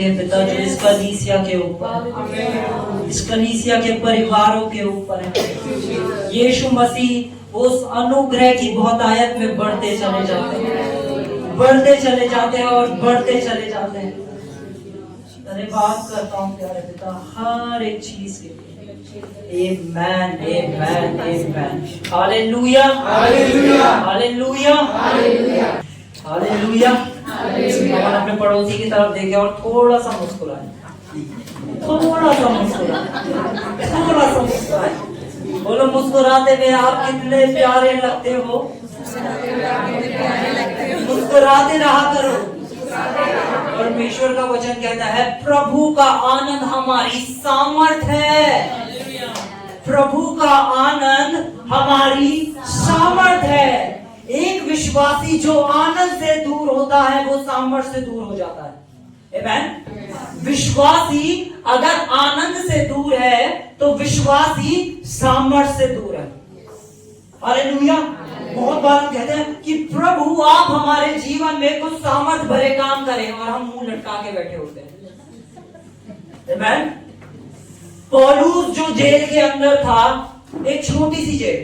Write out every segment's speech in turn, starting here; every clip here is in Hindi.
लिए पिता जो इस कलीसिया के ऊपर, इस कलीसिया के परिवारों के ऊपर है। यीशु मसीह उस अनुग्रह की बहुतायत में बढ़ते चले जाते हैं, बढ़ते चले जाते हैं और बढ़ते चले जाते हैं। धन्यवाद करता हूँ प्यारे पिता हर एक चीज के लिए। Amen, amen, amen. Hallelujah, hallelujah, hallelujah, hallelujah, hallelujah. अपने पड़ोसी की तरफ देखे और थोड़ा सा मुस्कुराए, थोड़ा सा मुस्कुराए, थोड़ा सा मुस्कुराए। बोलो मुस्कुराते हुए आप कितने प्यारे लगते हो। मुस्कुराते रहा करो। परमेश्वर का वचन कहता है प्रभु का आनंद हमारी सामर्थ है। प्रभु का आनंद हमारी सामर्थ है। एक विश्वासी जो आनंद से दूर होता है वो सामर्थ से दूर हो जाता है। आमेन। विश्वासी अगर आनंद से दूर है तो विश्वासी सामर्थ से दूर है। हालेलुया। बहुत बार हम कहते हैं कि प्रभु आप हमारे जीवन में कुछ सामर्थ भरे काम करें और हम मुंह लटका के बैठे होते हैं। आमेन। पौलुस जो जेल के अंदर था, एक छोटी सी जेल,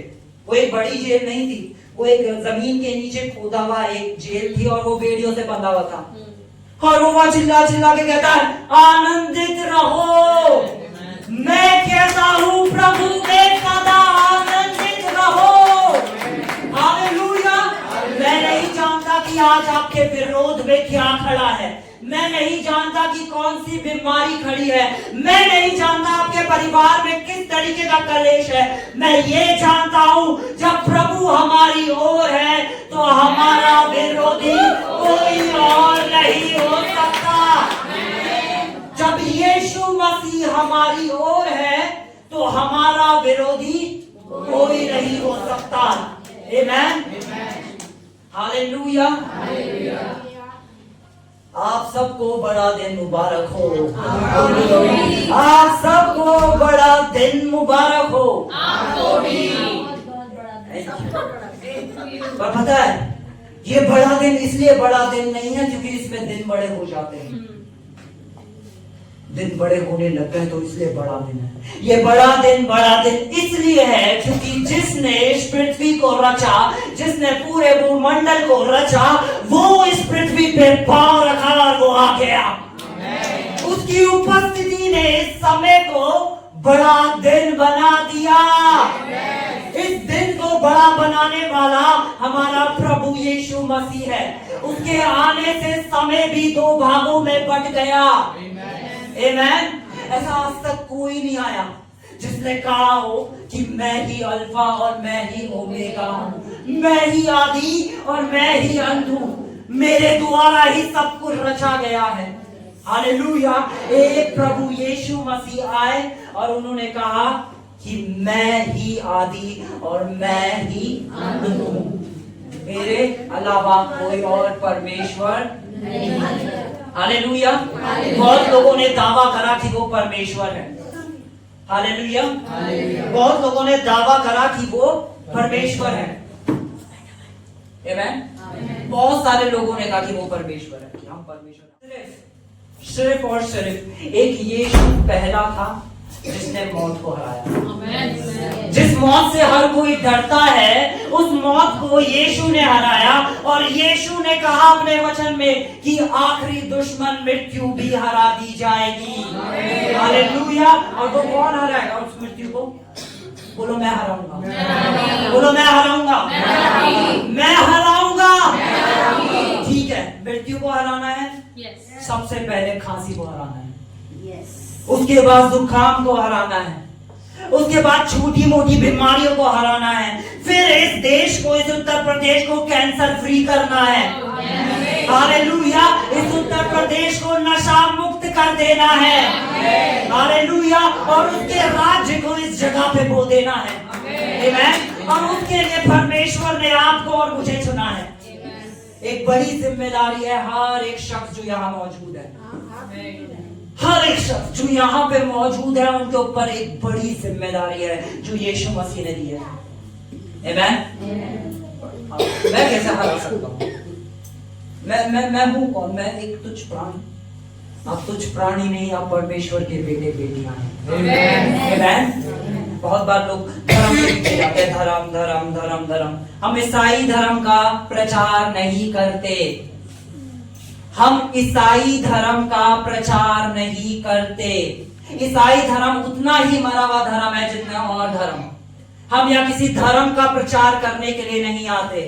वो एक बड़ी जेल नहीं थी, वो एक जमीन के नीचे खोदा हुआ एक जेल थी और वो बेड़ियों से बंधा हुआ था। और वो वहां चिल्ला चिल्ला के कहता है आनंदित रहो, मैं कहता हूं प्रभु में सदा आनंदित रहो। हालेलुया। मैं नहीं जानता कि आज आपके विरोध में क्या खड़ा है, मैं नहीं जानता कि कौन सी बीमारी खड़ी है, मैं नहीं जानता आपके परिवार में किस तरीके का कलेश है। मैं ये जानता हूं जब प्रभु हमारी ओर है तो हमारा विरोधी कोई और नहीं हो सकता। जब यीशु मसीह हमारी ओर है तो हमारा विरोधी कोई नहीं हो सकता। आमेन। हालेलुया। आप सबको बड़ा दिन मुबारक हो। आप सबको बड़ा दिन मुबारक हो। पर पता है ये बड़ा दिन इसलिए बड़ा दिन नहीं है क्योंकि इसमें दिन बड़े हो जाते हैं। दिन बड़े होने लगते हैं तो इसलिए बड़ा दिन है। ये बड़ा दिन इसलिए है क्योंकि जिसने इस पृथ्वी को रचा, जिसने पूरे भूमंडल को रचा, वो इस पृथ्वी पे पांव रखा और वो आ गया। उसकी उपस्थिति ने इस समय को बड़ा दिन बना दिया। इस दिन को बड़ा बनाने वाला हमारा प्रभु यीशु मसीह है। उसके आने से समय भी दो भागों में बट गया। आमेन। ऐसा आज तक कोई नहीं आया जिसने कहा हो कि मैं ही अल्फा और मैं ही ओमेगा हूं, मैं ही आदि और मैं ही अंत हूं, मेरे द्वारा ही सब कुछ रचा गया है। हालेलुया। एक प्रभु यीशु मसीह आए और उन्होंने कहा कि मैं ही आदि और मैं ही अंत हूं, मेरे अलावा कोई और परमेश्वर नहीं। हालेलुया। बहुत लोगों ने दावा करा कि वो परमेश्वर है। हालेलुया। बहुत लोगों ने दावा करा कि वो परमेश्वर है। आमेन। बहुत सारे लोगों ने कहा कि वो परमेश्वर है, कि हम परमेश्वर हैं। सिर्फ और सिर्फ एक यीशु पहला था जिसने मौत को हराया। जिस मौत से हर कोई डरता है उस मौत को यीशु ने हराया। और यीशु ने कहा अपने वचन में कि आखिरी दुश्मन मृत्यु भी हरा दी जाएगी। हालेलुया। और वो कौन हराएगा उस मृत्यु को? बोलो मैं हराऊंगा। बोलो मैं हराऊंगा। मैं हराऊंगा। ठीक है, मृत्यु को हराना है। सबसे पहले खांसी को हराना है। उसके बाद जुकाम को हराना है। उसके बाद छोटी मोटी बीमारियों को हराना है। फिर इस देश को, इस उत्तर प्रदेश को कैंसर फ्री करना है। हालेलुया। इस उत्तर प्रदेश को नशा मुक्त कर देना है। हालेलुया। और उसके राज्य को इस जगह पे बो देना है। आमेन। और उसके लिए परमेश्वर ने आपको और मुझे चुना है। एक बड़ी जिम्मेदारी है हर एक शख्स जो यहाँ मौजूद है। हर एक शख्स जो यहाँ पे मौजूद है उनके ऊपर एक बड़ी जिम्मेदारी है जो यीशु मसीह ने दी है। आमेन। मैं कैसे हरा सकता हूँ? मैं हूँ कौन? मैं एक तुच्छ प्राणी। आप तुच्छ प्राणी नहीं, आप परमेश्वर के बेटे बेटियां हैं। आमेन। बहुत बार लोग धर्म के पीछे जाते हैं, धर्म धर्म धर्म धर्म। हम ईसाई धर्म का प्रचार नहीं करते, हम ईसाई धर्म का प्रचार नहीं करते। ईसाई धर्म उतना ही मरा हुआ धर्म है जितना और धर्म। हम यहाँ किसी धर्म का प्रचार करने के लिए नहीं आते,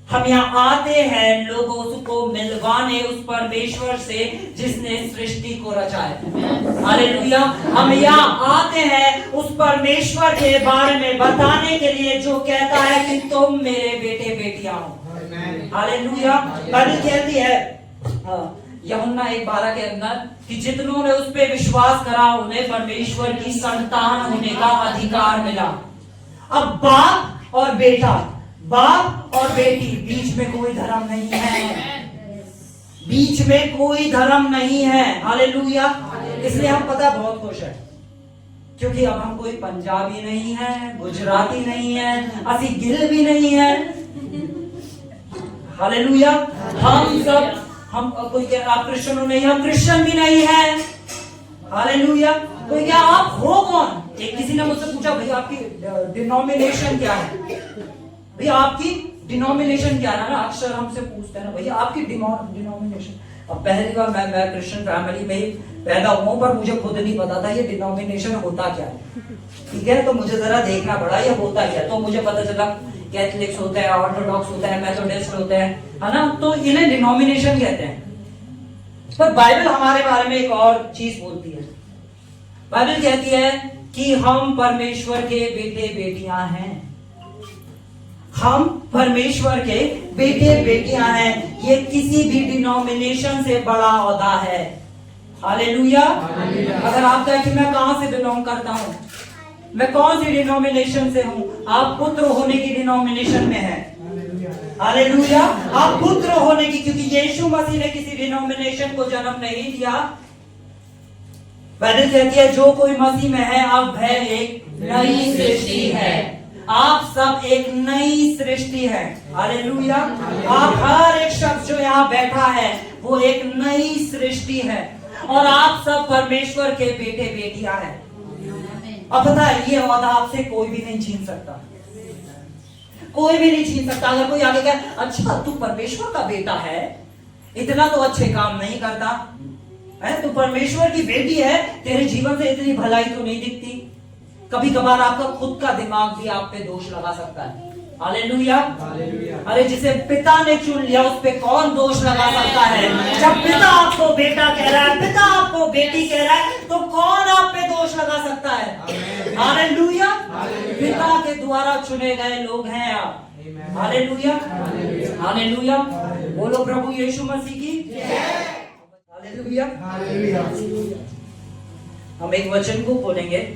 हम यहाँ आते हैं लोगों को मिलवाने उस परमेश्वर से जिसने सृष्टि को रचा है। हालेलुया। हम यहाँ आते हैं उस परमेश्वर के बारे में बताने के लिए जो कहता है कि तुम मेरे बेटे बेटियां हो। हालेलुया। बाइबल कहती है यूहन्ना 1:12 के अंदर कि जितनों ने उस पे विश्वास करा उन्हें परमेश्वर की संतान होने का अधिकार मिला। अब बाप और बेटा, बाप और बेटी, बीच में कोई धर्म नहीं है, बीच में कोई धर्म नहीं है। हालेलुया। इसलिए हम पता बहुत खुश है, क्योंकि अब हम कोई पंजाबी नहीं है, गुजराती नहीं है, असी गिल भी नहीं है। हालेलुया। हम सब, हम कोई क्या आप क्रिश्चियन हो? नहीं, हम क्रिश्चियन भी नहीं है। हालेलुया। कोई क्या आप हो कौन? एक किसी ने मुझसे पूछा भैया आपकी डिनोमिनेशन क्या है? भैया आपकी डिनोमिनेशन क्या है ना, अक्सर हमसे पूछते हैं ना भैया आपकी डिनोमिनेशन। अब पहली बार मैं क्रिश्चियन फैमिली में ही पैदा हुआ, पर मुझे खुद नहीं पता था ये डिनोमिनेशन होता क्या है। ठीक है, तो मुझे जरा देखना पड़ा ये होता क्या। तो मुझे पता चला कैथलिक्स होता है, ऑर्थोडॉक्स होता है, मेथोडिस्ट होता है ना, तो इन्हें डिनोमिनेशन कहते हैं। पर बाइबल हमारे बारे में एक और चीज बोलती है। बाइबल कहती है कि हम परमेश्वर के बेटे बेटियां हैं, हम परमेश्वर के बेटे बेटियां हैं। ये किसी भी डिनोमिनेशन से बड़ा ओहदा है। हालेलुया। अगर आप कहें कि मैं कहां से बिलोंग करता हूं, मैं कौन सी डिनोमिनेशन से हूं, आप पुत्र होने की डिनोमिनेशन में हैं। हालेलुया। आप पुत्र होने की, क्योंकि यीशु मसीह ने किसी डिनोमिनेशन को जन्म नहीं दिया। बाइबल कहती है जो कोई मसीह में है अब है एक नई सृष्टि है। आप सब एक नई सृष्टि है। हालेलुया। आप हर एक शख्स जो यहाँ बैठा है वो एक नई सृष्टि है, और आप सब परमेश्वर के बेटे बेटियां हैं। अब पता है ये ओहदा आपसे कोई भी नहीं छीन सकता, कोई भी नहीं छीन सकता। अगर कोई आगे कहे अच्छा तू परमेश्वर का बेटा है, इतना तो अच्छे काम नहीं करता है, तू परमेश्वर की बेटी है, तेरे जीवन से इतनी भलाई तो नहीं दिखती। कभी कभार आपका खुद का दिमाग भी आप पे दोष लगा सकता है। हालेलुया। अरे जिसे पिता ने चुन लिया उस पे कौन दोष लगा सकता है? जब पिता आपको बेटा कह रहा है, पिता आपको बेटी कह रहा है, तो कौन आप पे दोष लगा सकता है? हालेलुया। पिता के द्वारा चुने गए लोग हैं आप। हालेलुया। हालेलुया। बोलो प्रभु यीशु मसीह की। हालेलुया। हम एक वचन को खोलेंगे,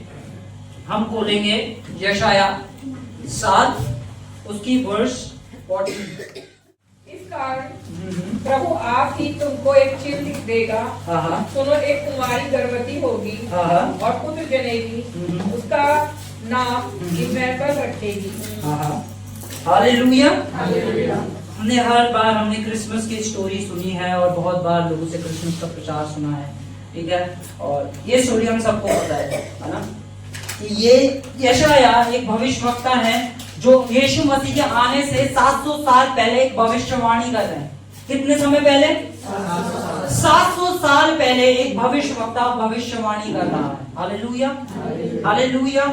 हम खोलेंगे यशाया 7 उसकी वर्ष 40। इस कारण प्रभु आप ही तुमको एक चिन्ह देगा। सुनो, एक कुमारी गर्भवती होगी और पुत्र जनेगी, उसका नाम इम्मानुएल रखेगी। हालेलुया। हमने हर बार हमने क्रिसमस की स्टोरी सुनी है और बहुत बार लोगों से क्रिसमस का प्रचार सुना है। ठीक है, और ये स्टोरी हम सबको पता है ना, कि ये यशाया एक भविष्यवक्ता है जो यीशु मसीह के आने से 700 साल पहले एक भविष्यवाणी कर रहे हैं। कितने समय पहले? 700 साल पहले एक भविष्यवक्ता भविष्यवाणी कर रहा है। हालेलुया। हालेलुया।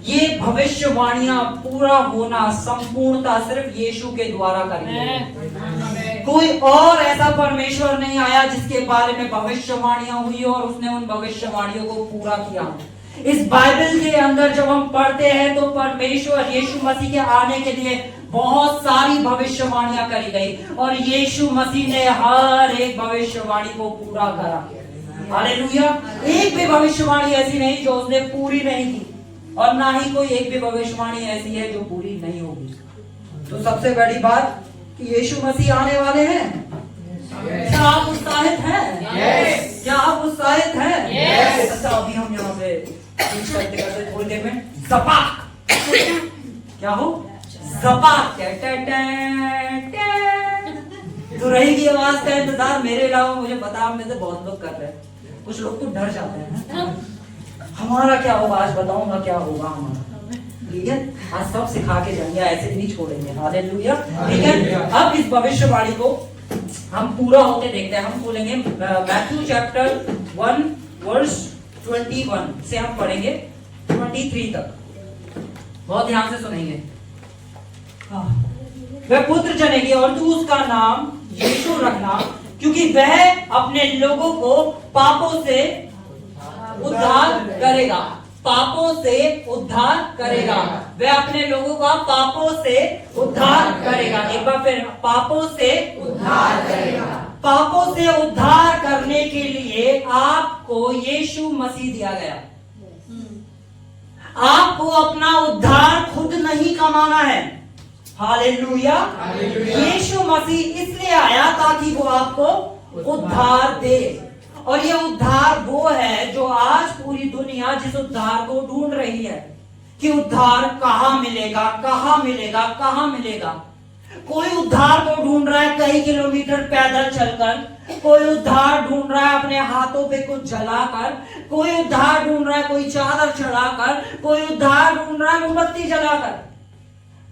ये भविष्यवाणियां पूरा होना संपूर्णता सिर्फ यीशु के द्वारा करनी है। कोई और ऐसा परमेश्वर नहीं आया जिसके बारे में भविष्यवाणियां हुई और उसने उन भविष्यवाणियों को पूरा किया। इस बाइबल के अंदर जब हम पढ़ते हैं तो परमेश्वर यीशु मसीह के आने के लिए बहुत सारी भविष्यवाणियां करी गई और यीशु मसीह ने हर एक भविष्यवाणी को पूरा करा। हालेलुया। एक भी भविष्यवाणी ऐसी नहीं जो उसने पूरी नहीं की, और ना ही कोई एक भी भविष्यवाणी ऐसी है जो पूरी नहीं होगी। तो सबसे बड़ी बात कि यीशु मसीह आने वाले हैं। क्या आप उत्साहित हैं? yes. क्या आप उत्साहित हैं? अच्छा, अभी हम यहाँ पे करते थोड़ी देर में ज़पाक क्या हो? ज़पाक तो रही की आवाज का इंतजार मेरे अलावा मुझे पता आप में से बहुत लोग कर रहे हैं। कुछ लोग तो डर जाते हैं, हमारा क्या होगा, आज बताऊंगा क्या होगा हमारा। ठीक है, आज सब सिखा के जाएंगे, ऐसे नहीं छोड़ेंगे। हालेलुया। ठीक है, अब इस भविष्यवाणी को हम पूरा होते देखते हैं। हम खोलेंगे मैथ्यू चैप्टर 1 वर्स 21 से हम पढ़ेंगे 23 तक। बहुत ध्यान से सुनेंगे। वह पुत्र जनेगी और तू उसका नाम यीशु रखना, क्योंकि वह अपने लोगों को पापों से उद्धार करेगा। पापों से उद्धार करेगा। वह अपने लोगों का पापों से उद्धार करेगा। एक बार फिर, पापों से उद्धार करेगा। पापों से उद्धार करने के लिए आपको यीशु मसीह दिया गया। आपको अपना उद्धार खुद नहीं कमाना है। हालेलुया। यीशु मसीह इसलिए आया ताकि वो आपको उद्धार दे। और ये उद्धार वो है जो आज पूरी दुनिया जिस उद्धार को ढूंढ रही है कि उद्धार कहां मिलेगा, कहां मिलेगा, कहां मिलेगा। कोई उद्धार को ढूंढ रहा है कई किलोमीटर पैदल चलकर, कोई उद्धार ढूंढ रहा है अपने हाथों पे कुछ जलाकर, कोई उद्धार ढूंढ रहा है कोई चादर चढ़ाकर, कोई उद्धार ढूंढ रहा है मोमबत्ती जलाकर।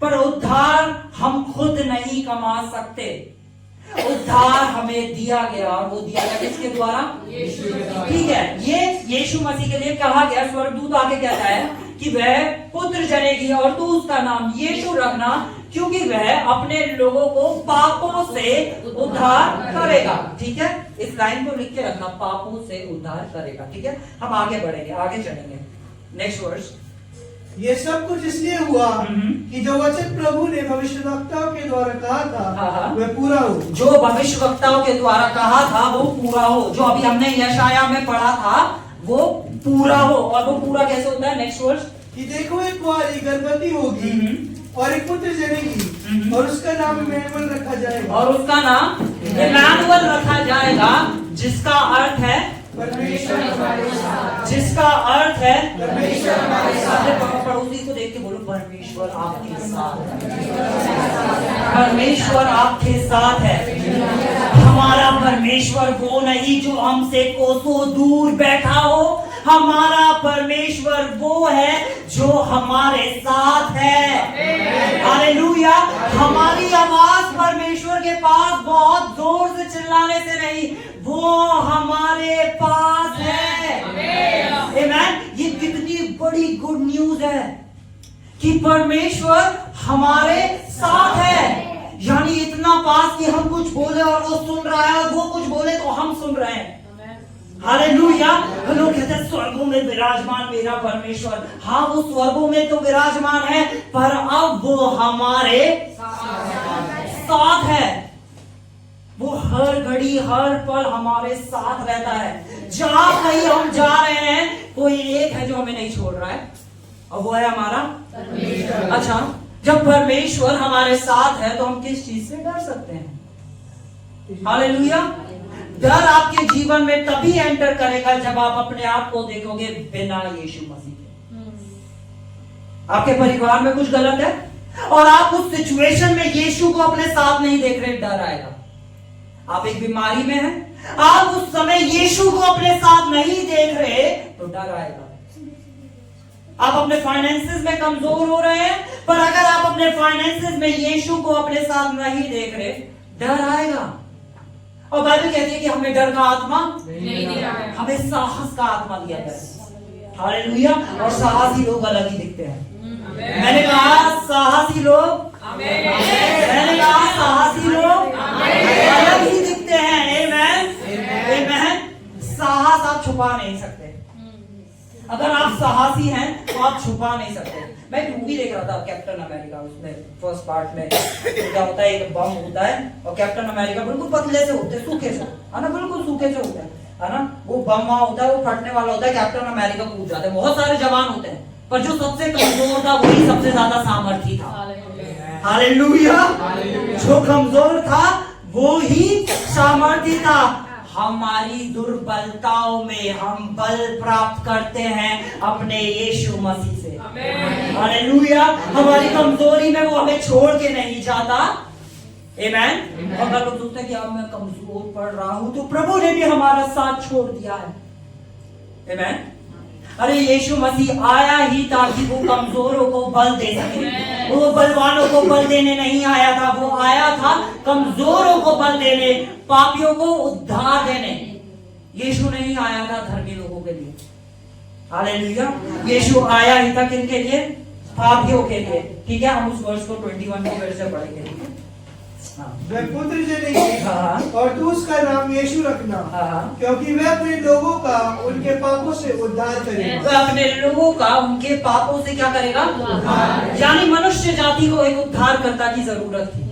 पर उद्धार हम खुद नहीं कमा सकते। उद्धार हमें दिया गया, और वो दिया गया किसके द्वारा? ठीक है, ये यीशु मसीह के लिए कहा गया। स्वर्गदूत आगे कहता है कि वह पुत्र जनेगी और तू उसका नाम यीशु रखना, क्योंकि वह अपने लोगों को पापों से उद्धार करेगा। ठीक है, इस लाइन को लिख के रखना, पापों से उद्धार करेगा। ठीक है, हम आगे बढ़ेंगे, आगे चलेंगे। Next verse. ये सब कुछ इसलिए हुआ कि जो वचन प्रभु ने भविष्यवक्ताओं के द्वारा कहा था वह पूरा हो। जो भविष्यवक्ताओं के द्वारा कहा था वो पूरा हो। जो अभी हमने यशाया में पढ़ा था वो पूरा हो। और वो पूरा कैसे होता है? Next verse. कि देखो एक कुंवारी गर्भवती होगी और एक पुत्र जनेगी और उसका नाम इम्मानुएल रखा जाएगा। और उसका नाम इम्मानुएल रखा जाएगा, जिसका अर्थ है परमेश्वर हमारे साथ। जिसका अर्थ है परमेश्वर हमारे साथ। पड़ोसी को देख के बोलो, परमेश्वर आपके साथ है। परमेश्वर आपके साथ है। हमारा परमेश्वर वो नहीं जो हमसे कोसों दूर बैठा हो। हमारा परमेश्वर वो है जो हमारे साथ है। हालेलुया। हमारी आवाज परमेश्वर के पास बहुत जोर से चिल्लाने से नहीं, वो हमारे पास है। आमीन। ये कितनी बड़ी गुड न्यूज है कि परमेश्वर हमारे साथ है। यानी इतना पास कि हम कुछ बोले और वो सुन रहा है, और वो कुछ बोले तो हम सुन रहे हैं। हालेलुया। लोग कहते हैं स्वर्गों में विराजमान मेरा परमेश्वर। हाँ, वो स्वर्गों में तो विराजमान है, पर अब वो हमारे साथ है। वो हर घड़ी हर पल हमारे साथ रहता है। जहां कहीं हम जा रहे हैं, कोई एक है जो हमें नहीं छोड़ रहा है, और वो है हमारा परमेश्वर। अच्छा, जब परमेश्वर हमारे साथ है तो हम किस चीज से डर सकते हैं? हालेलुया। डर आपके जीवन में तभी एंटर करेगा जब आप अपने आप को देखोगे बिना यीशु मसीह के। आपके परिवार में कुछ गलत है और आप उस सिचुएशन में यीशु को अपने साथ नहीं देख रहे, डर आएगा। आप एक बीमारी में हैं, आप उस समय यीशु को अपने साथ नहीं देख रहे तो डर आएगा। आप अपने फाइनेंसेस में कमजोर हो रहे हैं, पर अगर आप अपने फाइनेंसेस में यीशु को अपने साथ नहीं देख रहे, डर आएगा। और बाइबल कहती है कि हमें डर का आत्मा नहीं दिया है, हमें साहस का आत्मा दिया गया है। हालेलुया। और साहसी लोग अलग ही दिखते हैं। मैंने कहा साहसी लोग, मैंने कहा साहसी लोग अलग ही दिखते हैं। आमीन। साहस आप छुपा नहीं सकते। अगर आप साहसी हैं तो आप छुपा नहीं सकते। मैं एक मूवी देख रहा था, कैप्टन अमेरिका। उसमें फर्स्ट पार्ट में क्या होता है, एक बम होता है और कैप्टन अमेरिका बिल्कुल पतले से होते हैं, सूखे से, है ना, बिल्कुल सूखे से होते हैं, है ना। वो बम वहां होता है, वो फटने वाला होता है, कैप्टन अमेरिका कूद जाते हैं। बहुत सारे जवान होते हैं, पर जो सबसे कमजोर था वही सबसे ज्यादा सामर्थी था। हालेलुया। जो कमजोर था वो ही सामर्थी था। हमारी दुर्बलताओं में हम बल प्राप्त करते हैं अपने यीशु मसीह से। हालेलुया। हमारी कमजोरी में वो हमें छोड़ के नहीं जाता। आमेन। अगर लोग सोचते हैं कि अब मैं कमजोर पड़ रहा हूं, तो प्रभु ने भी हमारा साथ छोड़ दिया है। आमेन। अरे यीशु मसीह आया ही ताकि वो कमजोरों को बल दे सके। वो बलवानों को बल देने नहीं आया था, वो आया था कमजोरों को बल देने, पापियों को उद्धार देने। यीशु नहीं आया था धर्मी लोगों के लिए। हालेलुया। यीशु आया ही था किनके लिए? पापियों के लिए। ठीक है, हम उस वर्ष को 21 को फिर से पढ़ेंगे। ठीक है, वह पुत्र जनेगी और तू उसका नाम यीशु रखना, क्योंकि वह अपने लोगों का उनके पापों से उद्धार करेगा। वह अपने लोगों का उनके पापों से क्या करेगा? यानी मनुष्य जाति को एक उद्धारकर्ता की जरूरत थी।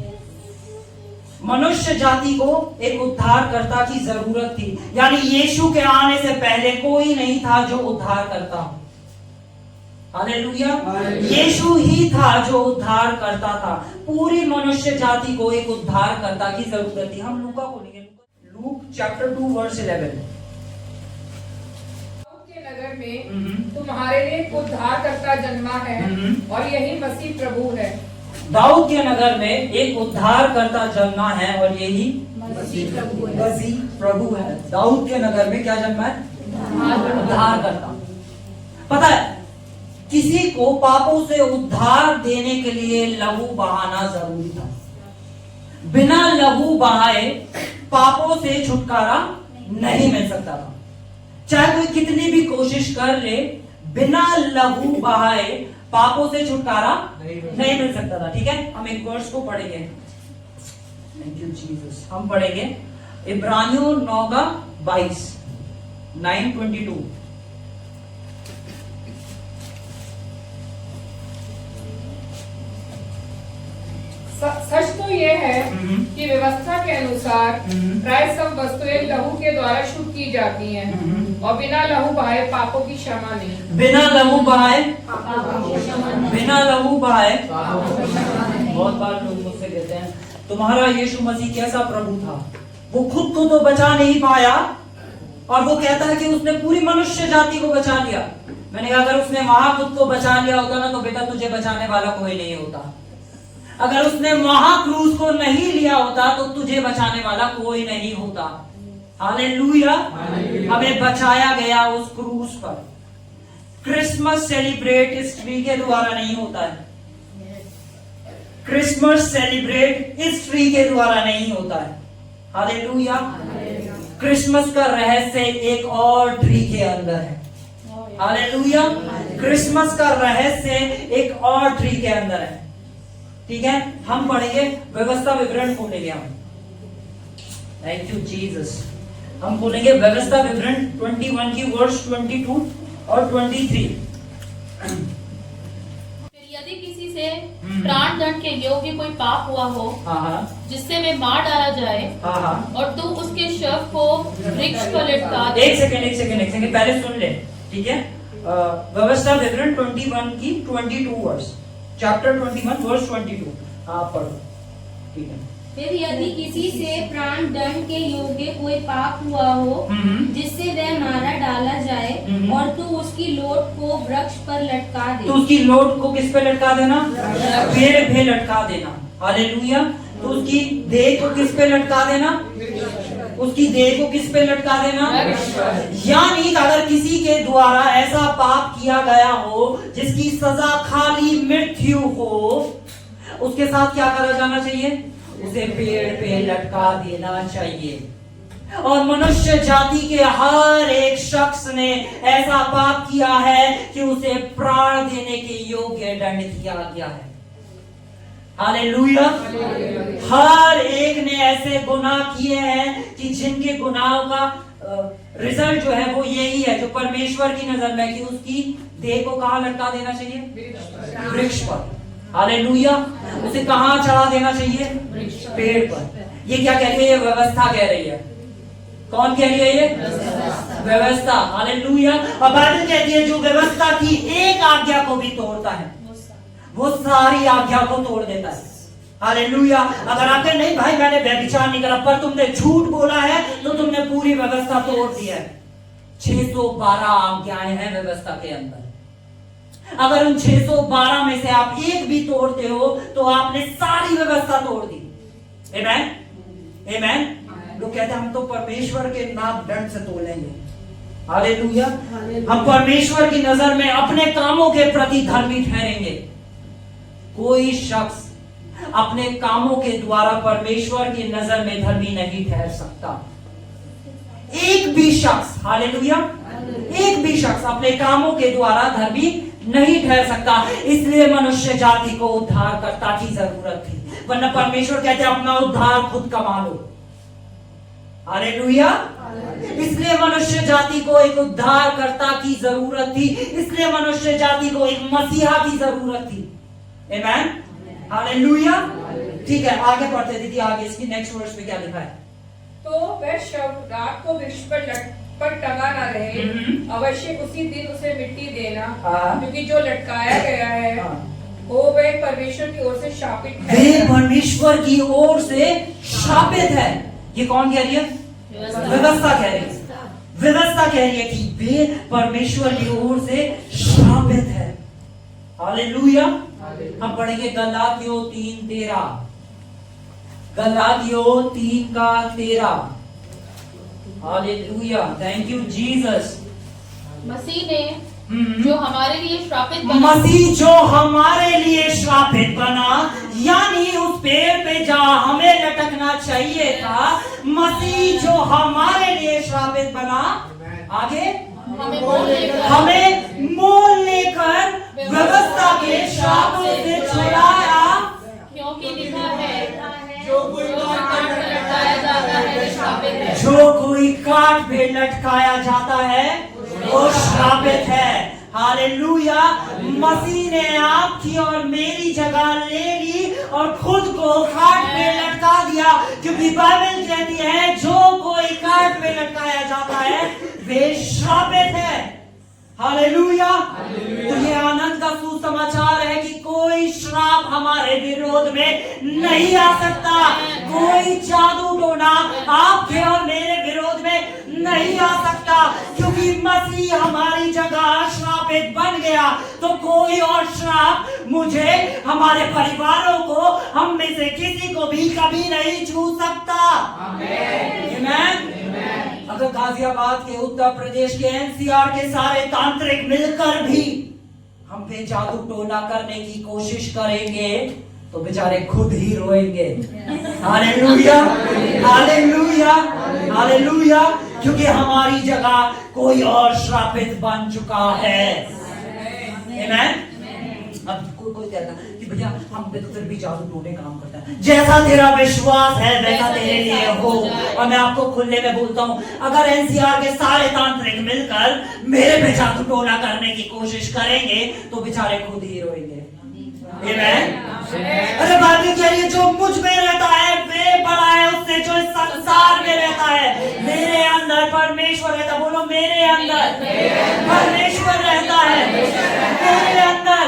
मनुष्य जाति को एक उद्धारकर्ता की जरूरत थी। यानी यीशु के आने से पहले कोई नहीं था जो उद्धार करता। हालेलुया। यीशु ही था जो उद्धार करता था। पूरी मनुष्य जाति को एक उद्धारकर्ता की जरूरत थी। हम लूका बोलेंगे, लूक चैप्टर 2 वर्स 11। के नगर में तुम्हारे लिए एक उद्धारकर्ता जन्मा है और यही मसीह प्रभु है। दाऊद के नगर में एक उद्धारकर्ता जन्मा है और यही मसीह प्रभु है। दाऊद के नगर में क्या जन्मा है? उद्धारकर्ता। पता है, किसी को पापों से उद्धार देने के लिए लहू बहाना जरूरी था। बिना लहू बहाए पापों से छुटकारा नहीं मिल सकता था। चाहे कोई कितनी भी कोशिश कर ले, बिना लहू बहाए पापों से छुटकारा नहीं मिल सकता था। ठीक है, हम एक वर्ष को पढ़ेंगे। Thank you Jesus. हम पढ़ेंगे इब्रानियों 9:22, 9:22। सच तो ये है कि व्यवस्था के अनुसार प्राय सब वस्तुएं लहू के द्वारा शुद्ध की जाती हैं और बिना लहू बहाए पापों की क्षमा नहीं। बिना लहू बहाए, बिना लहू बहाए। बहुत बार लोग मुझसे कहते हैं तुम्हारा यीशु मसीह कैसा प्रभु था, वो खुद को तो बचा नहीं पाया और वो कहता है कि उसने पूरी मनुष्य जाति को बचा लिया। मैंने कहा अगर उसने वहां खुद को बचा लिया होता ना, तो बेटा तुझे बचाने वाला कोई नहीं होता। अगर उसने महाक्रूस को नहीं लिया होता तो तुझे बचाने वाला कोई नहीं होता। हालेलुया। हमें बचाया गया उस क्रूस पर। क्रिसमस सेलिब्रेट इस ट्री के द्वारा नहीं होता है। क्रिसमस सेलिब्रेट इस ट्री के द्वारा नहीं होता है। हालेलुया। क्रिसमस का रहस्य एक और ट्री के अंदर है। हालेलुया। क्रिसमस का रहस्य एक और ट्री के अंदर है। ठीक है, हम पढ़ेंगे व्यवस्था विवरण खोलेंगे हम। Thank you Jesus. हम खोलेंगे व्यवस्था विवरण 21 की वर्ष 22 और 23। फिर यदि किसी से प्राण दंड के योग्य कोई पाप हुआ हो, जिससे वे मार डाला जाए, और तू उसके शव को वृक्ष पर लटका दे। एक सेकंड पहले सुन ले। ठीक है, व्यवस्था विवरण 21 की 22 वर्ष, चैप्टर 21 वर्ष 22। आप पढ़ो। ठीक है। फिर यदि किसी से प्राण दंड के योग्य कोई पाप हुआ हो, जिससे वह मारा डाला जाए, और तू उसकी लोट को वृक्ष पर लटका दे। तो उसकी लोट को किस पे लटका देना? पेड़ पे लटका देना। हालेलुया। तो उसकी देह को किस पे लटका देना? उसकी देह को किस पे लटका देना? यानी अगर किसी के द्वारा ऐसा पाप किया गया हो जिसकी सजा खाली मृत्यु हो, उसके साथ क्या करा जाना चाहिए? उसे पेड़ पे लटका देना चाहिए। और मनुष्य जाति के हर एक शख्स ने ऐसा पाप किया है कि उसे प्राण देने के योग्य दंड दिया गया है। हालेलुया। हर एक ने ऐसे गुनाह किए हैं कि जिनके गुनाहों का रिजल्ट जो है वो यही है, जो परमेश्वर की नजर में, कि उसकी देह को कहाँ लटका देना चाहिए? वृक्ष पर। हालेलुया। उसे कहाँ चढ़ा देना चाहिए? पेड़ पर। ये क्या कह रही है? ये व्यवस्था कह रही है। कौन कह रही है? ये व्यवस्था। हालेलुया। और बाइबल कहती है जो व्यवस्था की एक आज्ञा को भी तोड़ता है वो सारी आज्ञा को तोड़ देता है। हालेलुया। अगर आप कहें नहीं भाई मैंने व्यभिचार नहीं करा, पर तुमने झूठ बोला है, तो तुमने पूरी व्यवस्था तोड़ दी है। 612 आज्ञाएं हैं व्यवस्था के अंदर। अगर उन 612 में से आप एक भी तोड़ते हो तो आपने सारी व्यवस्था तोड़ दी, आमेन, आमेन। लोग कहते हैं हम तो परमेश्वर के नाप दंड से तोलेंगे। हालेलुया। हम परमेश्वर की नजर में अपने कामों के प्रति धर्मी ठहरेंगे। कोई शख्स अपने कामों के द्वारा परमेश्वर की नजर में धर्मी नहीं ठहर सकता। एक भी शख्स, हालेलुया, एक भी शख्स अपने कामों के द्वारा धर्मी नहीं ठहर सकता। इसलिए मनुष्य जाति को उद्धारकर्ता की जरूरत थी, वरना परमेश्वर कहते हैं अपना उद्धार खुद कमा लो। हालेलुया। इसलिए मनुष्य जाति को एक उद्धारकर्ता की जरूरत थी, इसलिए मनुष्य जाति को एक मसीहा की जरूरत थी। आमेन, हालेलुया। ठीक है, आगे पढ़ते दीदी, आगे इसकी नेक्स्ट वर्स में क्या लिखा है? तो वह शव रात को वृक्ष पर टंगा ना रहे, अवश्य उसी दिन उसे मिट्टी देना, क्योंकि जो लटकाया गया है वो वह परमेश्वर की ओर से शापित है। वे परमेश्वर की ओर से शापित है। ये कौन कह रही है? व्यवस्था कह रही है। व्यवस्था कह रही है कि वे परमेश्वर की ओर से शापित है। हालेलुया। हम पढ़ेंगे गलातियों 3:13। गलातियों 3:13। Hallelujah, thank you Jesus. मसीह ने जो हमारे लिए श्रापित बना, मसीह जो हमारे लिए श्रापित बना, यानी उस पेड़ पे जहाँ हमें लटकना चाहिए था, मसीह जो हमारे लिए श्रापित बना, आगे हमें मोल लेकर व्यवस्था के श्रापों से छुड़ाया, क्योंकि लिखा है जो कोई लटकाया जाता है वह श्रापित है। जो कोई काट पे लटकाया जाता है वो श्रापित है। हालेलुया। मसीह ने आपकी और मेरी जगह ले ली और खुद को काट पे लटका दिया, क्योंकि बाइबल कहती है जो कोई काट पे लटकाया जाता है वे श्रापित है। हालेलुया। तो ये आनंद का सुसमाचार है कि कोई श्राप हमारे विरोध में नहीं आ सकता, कोई जादू टोना आपके और मेरे विरोध में नहीं आ सकता, क्योंकि मसीह हमारी जगह श्रापित बन गया। तो कोई और श्राप मुझे, हमारे परिवारों को, हम में से किसी को भी कभी नहीं छू सकता। आमीन। अगर गाजियाबाद के, उत्तर प्रदेश के, एनसीआर के सारे तांत्रिक मिलकर भी हम पे जादू टोना करने की कोशिश करेंगे तो बेचारे खुद ही रोएंगे। हालेलुया, हालेलुया, हालेलुया, क्योंकि हमारी जगह कोई और श्रापित बन चुका है। आमीन। अब कोई कहता कि भैया हम पे तो फिर भी जादू टोने काम करता है। जैसा तेरा विश्वास है वैसा तेरे लिए हो। और मैं आपको खुले में बोलता हूँ, अगर एनसीआर के सारे तांत्रिक मिलकर मेरे पे जादू टोना करने की कोशिश करेंगे तो बेचारे खुद ही रोएंगे। आमीन। अरे बाइबल कह रही है जो मुझ में रहता है वे बड़ा है उससे जो इस संसार में रहता है। मेरे अंदर परमेश्वर रहता, बोलो मेरे अंदर परमेश्वर रहता है, मेरे अंदर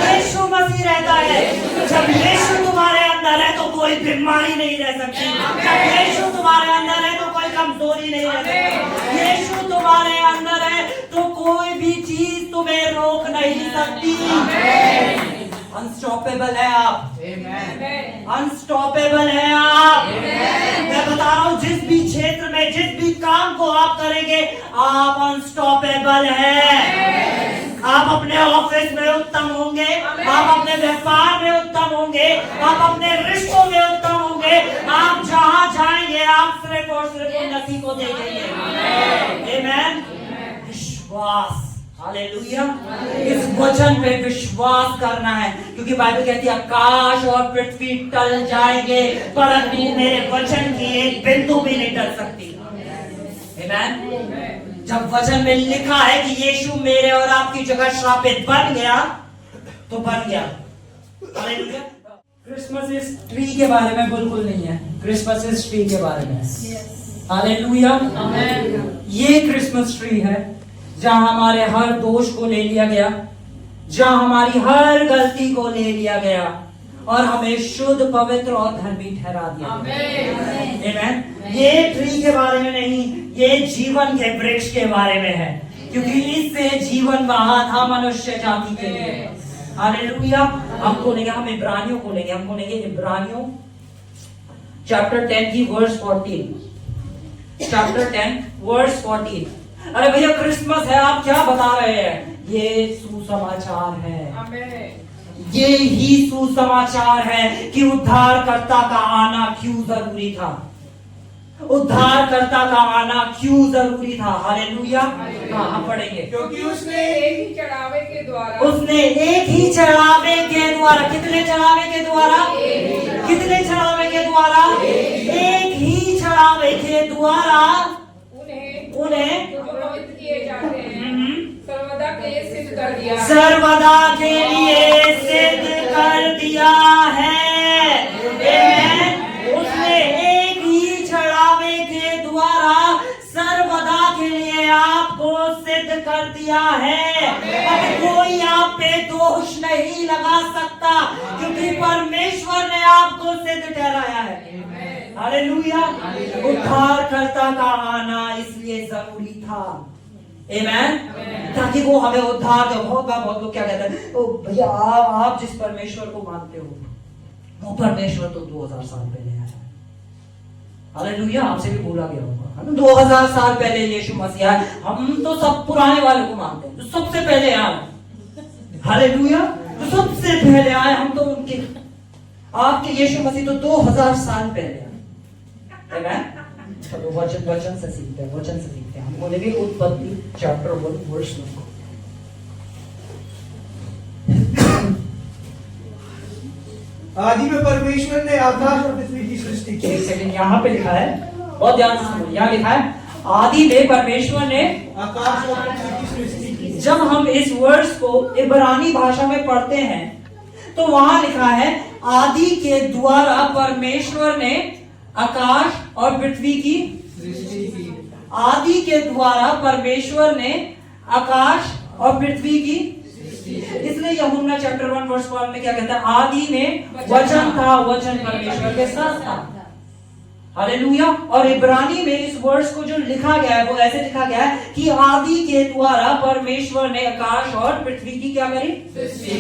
यीशु मसीह रहता है। जब यीशु तुम्हारे अंदर है तो कोई बीमारी नहीं रह सकती, जब यीशु तुम्हारे अंदर है तो कोई कमजोरी नहीं रह सकती, यीशु तुम्हारे अंदर है तो कोई भी चीज तुम्हें रोक नहीं सकती। अनस्टॉपेबल है आप, अनस्टॉपेबल है आप। मैं बता रहा हूँ जिस भी क्षेत्र में, जिस भी काम को आप करेंगे आप अनस्टॉपेबल हैं। आप अपने ऑफिस में उत्तम होंगे, आप अपने व्यापार में उत्तम होंगे, आप अपने रिश्तों में उत्तम होंगे। आप जहाँ जाएंगे आप सिर्फ और सिर्फ उन्नति को देखेंगे। आमीन। विश्वास, हालेलुया। इस वचन पे विश्वास करना है, क्योंकि बाइबल कहती है आकाश और पृथ्वी टल जाएंगे परंतु मेरे वचन की एक बिंदु भी नहीं टल सकती। आमीन। जब वचन में लिखा है कि यीशु मेरे और आपकी जगह श्रापित बन गया तो बन गया। हालेलुया। क्रिसमस इस ट्री के बारे में बिल्कुल नहीं है, क्रिसमस इस ट्री के बारे में। हालेलुया। ये क्रिसमस ट्री है जहां हमारे हर दोष को ले लिया गया, जहां हमारी हर गलती को ले लिया गया और हमें शुद्ध, पवित्र और धर्मी ठहरा दिया। आमीन। ये ट्री के बारे में नहीं, ये जीवन के वृक्ष के बारे में है, क्योंकि इससे जीवन बहा था मनुष्य जाति के लिए। हालेलुया। हम खोलेंगे, हम इब्रानियों खोलेंगे, हम खोलेंगे इब्रानियों चैप्टर 10 की वर्स 14। Chapter 10 verse 14। अरे भैया क्रिसमस है, आप क्या बता रहे हैं? ये सुसमाचार है। आमीन। ये ही सुसमाचार है कि उद्धारकर्ता का आना क्यों जरूरी था। उद्धारकर्ता का आना क्यों जरूरी था। हालेलुया। हाँ, हम पढ़ेंगे। क्योंकि उसने एक ही चढ़ावे के द्वारा, उसने एक ही चढ़ावे के द्वारा, कितने चढ़ावे के द्वारा? कितने चढ़ावे के द्वारा? एक ही चढ़ावे के द्वारा उन्हें जो पवित्र किए जाते हैं सर्वदा के लिए सिद्ध कर दिया, सर्वदा के लिए सिद्ध कर दिया है। उसने एक ही चढ़ावे के द्वारा सर्वदा के लिए आपको सिद्ध कर दिया है। अब कोई आप पे दोष नहीं लगा सकता, क्योंकि परमेश्वर ने आपको सिद्ध ठहराया है। हालेलुया। उद्धारकर्ता का आना इसलिए जरूरी था, आमेन, ताकि वो हमें उद्धार दे। बहुत लोग क्या कहते हैं, ओ भैया आप जिस परमेश्वर को मानते हो वो परमेश्वर तो 2000 साल पहले आया है। हालेलुया। आपसे भी बोला गया होगा 2000 साल पहले यीशु मसीह आया। हम तो सब पुराने वाले को मानते हैं, जो सबसे पहले आए। हालेलुया। जो सबसे पहले आए हम तो उनके, आपके यीशु मसीह तो 2000 साल पहले आए। चलो वचन से सीखते हैं, वचन से सीखते हैं। हम बोलेंगे उत्पत्ति चैप्टर 1 वर्स 1। आदि में परमेश्वर ने आकाश और पृथ्वी की सृष्टि की। एक सेकंड, यहाँ पे लिखा है, बहुत ध्यान से सुनो। यहाँ लिखा है आदि में परमेश्वर ने आकाश और पृथ्वी की सृष्टि की। जब हम इस वर्ड्स को इब्रानी भाषा में पढ़ते हैं तो वहां लिखा है आदि के द्वारा परमेश्वर ने आकाश और पृथ्वी की सृष्टि की। आदि के द्वारा परमेश्वर ने आकाश और पृथ्वी की। इसलिए यूहन्ना चैप्टर 1 वर्स 1 में क्या कहता है? आदि में वचन था, वचन परमेश्वर के साथ था। हालेलुया। और इब्रानी में इस वर्ड्स को जो लिखा गया है वो ऐसे लिखा गया है कि आदि के द्वारा परमेश्वर ने आकाश और पृथ्वी की क्या करी?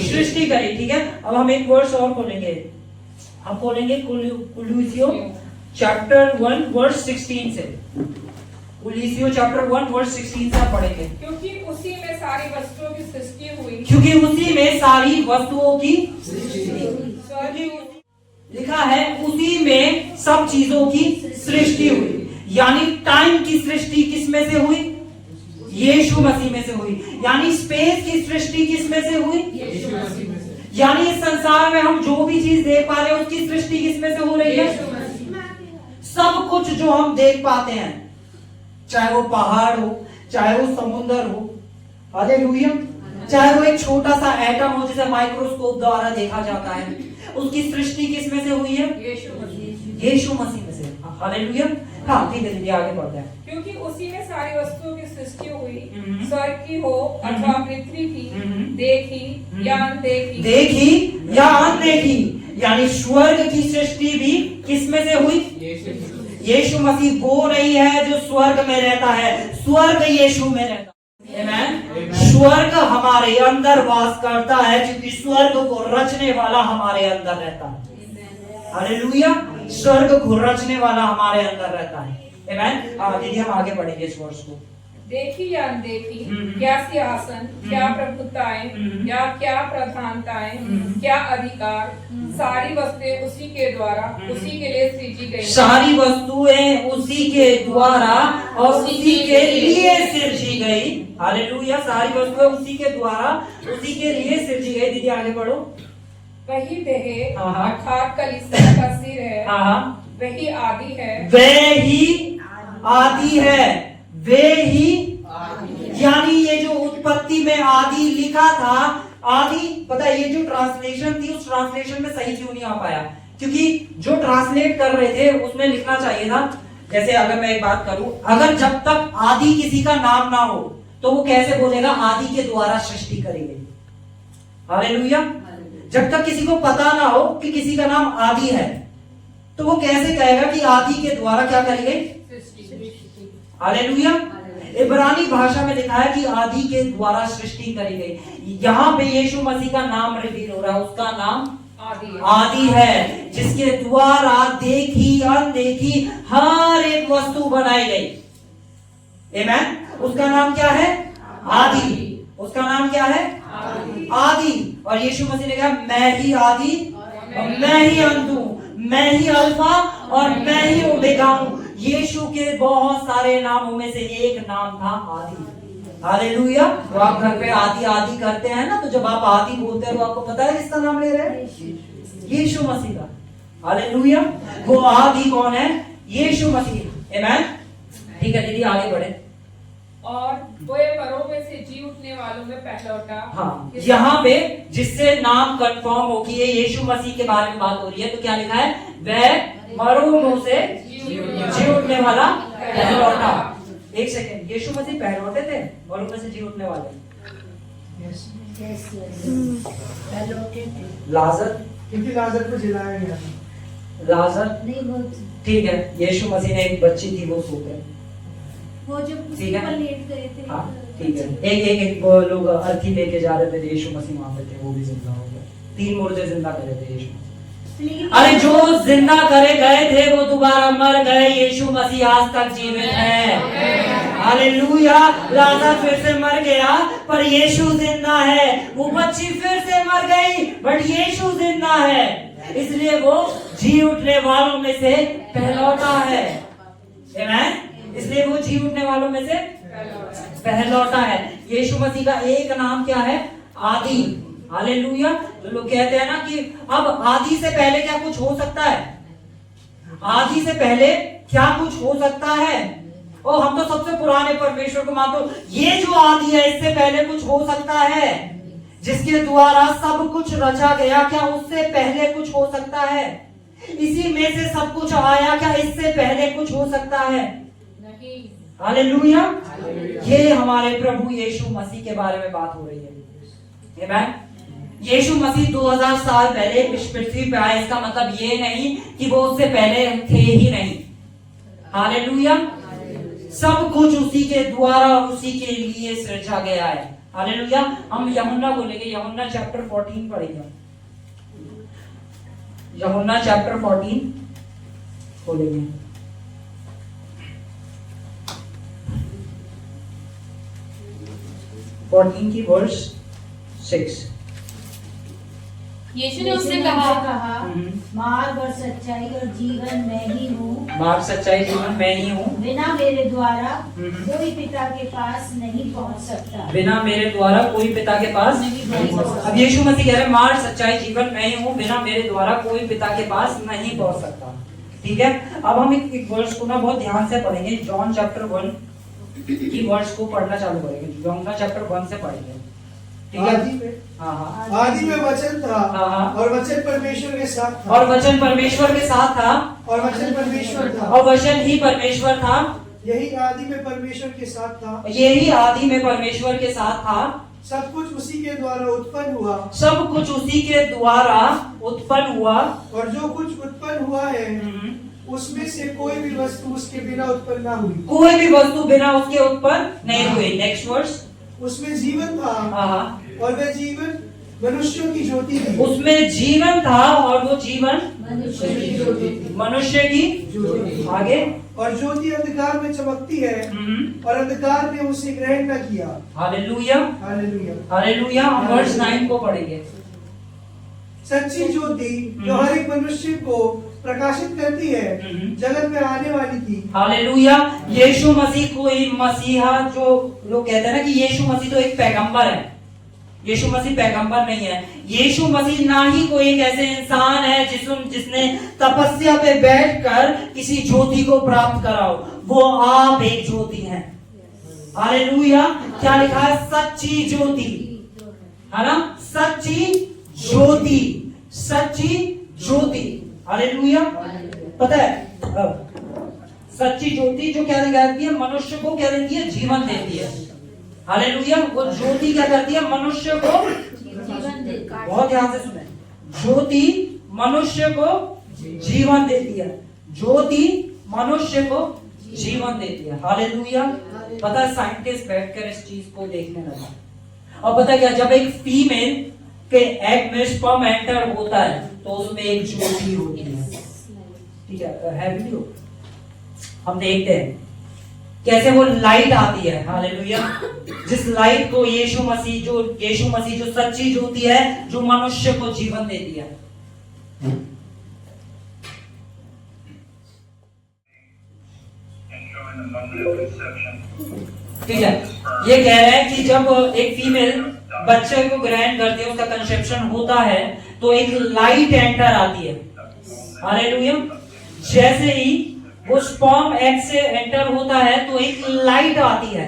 सृष्टि करी। ठीक है। अब हम एक वर्स और खोलेंगे, हम खोलेंगे कुलुसियो चैप्टर 1 वर्स 16 से। कुलुसियो चैप्टर 1 वर्स 16 से पढ़ेंगे। क्योंकि उसी में सारी वस्तुओं की सृष्टि हुई, क्योंकि उसी में सारी वस्तुओं की लिखा है, उसी में सब चीजों की सृष्टि हुई। यानी टाइम की सृष्टि किस में से हुई? यीशु मसीह में से हुई। यानी स्पेस की सृष्टि किस में से हुई? यीशु मसीह में से। यानी इस संसार में हम जो भी चीज देख पा रहे हैं उसकी सृष्टि किस में से हो रही है? सब कुछ जो हम देख पाते हैं, चाहे वो पहाड़ हो, चाहे वो समुद्र हो, हालेलुया, चाहे वो एक छोटा सा एटम हो जिसे माइक्रोस्कोप द्वारा देखा जाता है, उसकी सृष्टि किस में से हुई है? यीशु मसीह में से। हालेलुया। हाँ ठीक है, आगे बढ़ते हैं। क्योंकि उसी में सारी वस्तुओं की सृष्टि हुई, स्वर्ग की हो अथवा पृथ्वी की, देखी या अनदेखी। देखी या अनदेखी, यानी स्वर्ग की सृष्टि भी किस में से हुई? यीशु मसीह वो नहीं है जो स्वर्ग में रहता है, स्वर्ग यीशु में रहता है। आमेन। स्वर्ग हमारे अंदर वास करता है क्योंकि स्वर्ग को रचने वाला हमारे अंदर रहता है। हालेलुया। स्वर्ग को रचने वाला हमारे अंदर रहता है। आमेन। दीदी हम आगे बढ़ेंगे इस वर्ष को। देखी या अनदेखी, क्या सिंहासन, क्या प्रभुताएं या क्या प्रधानताएं, क्या अधिकार, सारी वस्तुएं उसी के द्वारा उसी के लिए सृजी गई। सारी वस्तुएं उसी के द्वारा और उसी के लिए सृजी गई। हालेलुया। सारी वस्तुएं उसी के द्वारा उसी के लिए सृजी गई। दीदी आगे बढ़ो। वही देह अर्थात कलीसिया का सिर है, वही आदि है, वे ही आदि है, वे ही, यानी ये जो उत्पत्ति में आदि लिखा था, आदि, पता है ये जो ट्रांसलेशन थी उस ट्रांसलेशन में सही क्यों नहीं आ पाया? क्योंकि जो ट्रांसलेट कर रहे थे उसमें लिखना चाहिए था, जैसे अगर मैं एक बात करूं, अगर जब तक आदि किसी का नाम ना हो तो वो कैसे बोलेगा आदि के द्वारा सृष्टि करी गई? हालेलुया। जब तक किसी को पता ना हो कि किसी का नाम आदि है तो वो कैसे कहेगा कि आदि के द्वारा क्या करी गई? हालेलुया। इब्रानी भाषा में लिखा है कि आदि के द्वारा सृष्टि करी गई। यहाँ पे यीशु मसीह का नाम रिवील हो रहा है, उसका नाम आदि है। जिसके द्वारा देखी अनदेखी हर एक वस्तु बनाई गई। आमेन। उसका नाम क्या है? आदि। उसका नाम क्या है? आदि। और यीशु मसीह ने कहा मैं ही आदि और मैं ही अंत हूं, मैं ही अल्फा और मैं ही ओमेगा हूं। यीशु के बहुत सारे नामों में से एक नाम था आदि। हालेलुया। तो आप घर पे आदि आदि करते हैं ना, तो जब आप आदि बोलते हैं तो आपको पता है किसका नाम ले रहे हैं? यीशु मसीह का। हालेलुया। वो आदि कौन है? यीशु मसीह। आमेन। ठीक है दीदी आगे बढ़े। और बोए मरों में से जी उठने वालों में पहलौठा। हाँ, यहाँ पे जिससे नाम कंफर्म हो कि ये यीशु मसीह के बारे में बात हो रही है, तो क्या लिखा है? वह मरों में से जी उठने वाला पहलौठा। एक सेकेंड, यीशु मसीह पहलौठे थे? मरों में से जी उठने वाले लाजर, क्योंकि लाजर को जिलाया गया। लाजर ठीक है, यीशु मसीह ने एक बच्ची थी वो सो गए, वो जब उसके ऊपर लेट गए थे। हाँ ठीक है। एक लोग अर्थी लेके जा रहे थे, यीशु मसीह वहां पे थे, वो भी जिंदा हो गए। 3 मुर्दे जिंदा करे थे यीशु। अरे जो जिंदा करे गए थे वो दोबारा मर गए, यीशु मसीह आज तक जीवित है। हालेलुया। लाजर फिर से मर गया पर यीशु जिंदा है। वो बच्ची फिर से मर गई बट यीशु जिंदा है, इसलिए वो जी उठने वालों में से पहलौठा है। आमेन। इसलिए वो जी उठने वालों में से पहलौठा है। यीशु मसीह का एक नाम क्या है? आदि। हालेलुया। तो लोग कहते हैं ना कि अब आदि से पहले क्या कुछ हो सकता है? आदि से पहले क्या कुछ हो सकता है? ओ हम तो सबसे पुराने परमेश्वर को मानते हो। ये जो आदि है इससे पहले कुछ हो सकता है? जिसके द्वारा सब कुछ रचा गया, क्या उससे पहले कुछ हो सकता है? इसी में से सब कुछ आया, क्या इससे पहले कुछ हो सकता है? हालेलुया। ये हमारे प्रभु यीशु मसीह के बारे में बात हो रही है। आमेन। यीशु मसीह 2000 साल पहले इस पृथ्वी पे आए, इसका मतलब ये नहीं कि वो उससे पहले थे ही नहीं। हालेलुया। सब कुछ उसी के द्वारा उसी के लिए सृजा गया है। हालेलुया। हम यूहन्ना बोलेंगे, यूहन्ना चैप्टर 14 पढ़ेंगे। यूहन्ना चैप्टर 14 खोलेंगे। 14 की वर्स 6। यीशु ने उससे कहा मार्ग और सच्चाई और जीवन मैं ही हूँ। मार्ग सच्चाई जीवन मैं ही हूँ। बिना मेरे द्वारा कोई पिता के पास नहीं पहुँच सकता। बिना मेरे द्वारा कोई पिता के पास नहीं पहुँच सकता। अब यीशु मसीह कह रहे हैं मार्ग सच्चाई जीवन मैं ही हूँ, बिना मेरे द्वारा कोई पिता के पास नहीं पहुँच सकता। ठीक है। अब हम एक वर्स को ना बहुत ध्यान से पढ़ेंगे। जॉन चैप्टर 1 की वर्स को पढ़ना चालू करेंगे। जॉन का चैप्टर 1 से पढ़ेंगे। आदि में वचन था और वचन परमेश्वर के साथ था और वचन परमेश्वर के साथ था और वचन परमेश्वर था और वचन ही परमेश्वर था। यही आदि में परमेश्वर के साथ था। यही आदि में परमेश्वर के साथ था। सब कुछ उसी के द्वारा उत्पन्न हुआ। सब कुछ उसी के द्वारा उत्पन्न हुआ। और जो कुछ उत्पन्न हुआ है उसमें से कोई भी वस्तु उसके बिना उत्पन्न ना हुई। कोई भी वस्तु बिना उसके उत्पन्न नहीं हुई। Next verse. उसमें जीवन था और वह जीवन मनुष्यों की ज्योति थी। उसमें जीवन था और वो जीवन मनुष्य की आगे। और ज्योति अंधकार में चमकती है और अंधकार ने उसे ग्रहण न किया। हालेलुया। हालेलुया। हालेलुया। हम वर्स 9 को पढ़ेंगे। सच्ची ज्योति जो हर एक मनुष्य को प्रकाशित करती है जगत में आने वाली थी। हालेलुया। यीशु मसीह कोई मसीहा, जो लोग कहते हैं ना कि यीशु मसीह तो एक पैगंबर है, यीशु मसीह पैगंबर नहीं है। यीशु मसीह ना ही कोई एक ऐसे इंसान है जिसने तपस्या पे बैठकर किसी ज्योति को प्राप्त करा हो। वो आप एक ज्योति हैं। हालेलुया। क्या लिखा है? सच्ची ज्योति, है ना? सच्ची ज्योति, सच्ची ज्योति। हालेलुया। पता है सच्ची ज्योति जो क्या करती है? मनुष्य को क्या देती है? जीवन देती है। हालेलुया। वो ज्योति क्या करती है? मनुष्य को जीवन देती है। बहुत ध्यान से सुने। ज्योति मनुष्य को जीवन देती है। ज्योति मनुष्य को जीवन देती है। हालेलुया। पता है साइंटिस्ट बैठकर इस चीज को देखने लगा और पता क्या, जब एक फीमेल कि एग में स्पर्म एंटर होता है तो उसमें एक ज्योति होती है, ठीक है वीडियो हम देखते हैं कैसे वो लाइट आती है। हालेलुया। जिस लाइट को यीशु मसीह जो सच्ची ज्योति है, जो मनुष्य को जीवन देती है। ठीक है, ये कह रहे हैं कि जब एक फीमेल बच्चे को ग्रहण करती है, उसका कंसेप्शन होता है, तो एक लाइट एंटर आती है। हालेलुया। जैसे ही वो स्पर्म एग से एंटर होता है तो एक लाइट आती है।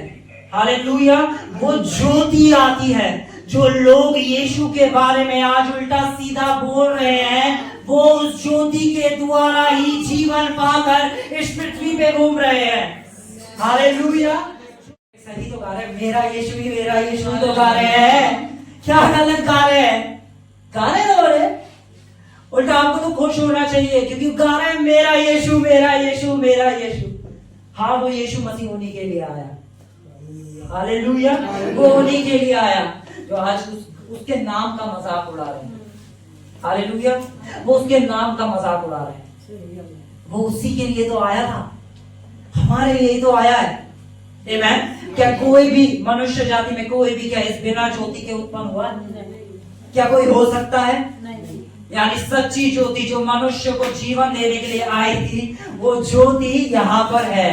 हालेलुया। वो ज्योति आती है। जो लोग यीशु के बारे में आज उल्टा सीधा बोल रहे हैं, वो उस ज्योति के द्वारा ही जीवन पाकर इस पृथ्वी पे घूम रहे हैं। हालेलुया। सही तो गा रहे हैं, मेरा यीशु ही तो गा रहे हैं। क्या गलत गा रहे हैं? गा रहे हो रहे, उल्टा आपको तो खुश होना चाहिए क्योंकि गा रहे हैं मेरा यीशु मेरा यीशु मेरा यीशु। हाँ, वो यीशु मसीह होने के लिए आया। हालेलुया। वो होने के लिए आया जो आज उसके नाम का मजाक उड़ा रहे हैं। हालेलुया। वो उसके नाम का मजाक उड़ा रहे हैं। वो उसी के लिए तो आया था, हमारे लिए तो आया है। आमेन। क्या कोई भी मनुष्य जाति में कोई भी क्या इस बिना ज्योति के उत्पन्न हुआ? क्या कोई हो सकता है? यानी सच्ची ज्योति जो मनुष्य को जीवन देने के लिए आई थी, वो ज्योति यहाँ पर है।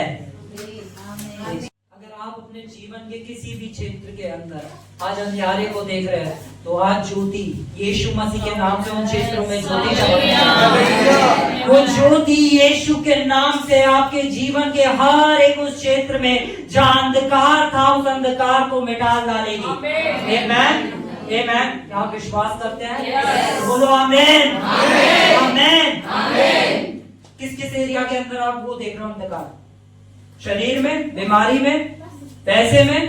अगर आप अपने जीवन के किसी भी क्षेत्र के अंदर आज अंधियारे को देख रहे हैं, तो आज ज्योति यीशु मसीह के नाम से उन क्षेत्रों में ज्योति चमक, वो ज्योति यीशु के नाम से आपके जीवन के हर एक उस क्षेत्र में जहां अंधकार था, उस अंधकार को मिटा डालेगी। आमेन। आमेन। आप विश्वास करते हैं? बोलो आमेन। आमेन। किस किस एरिया के अंदर आप वो देख रहे हो अंधकार? शरीर में, बीमारी में, पैसे में,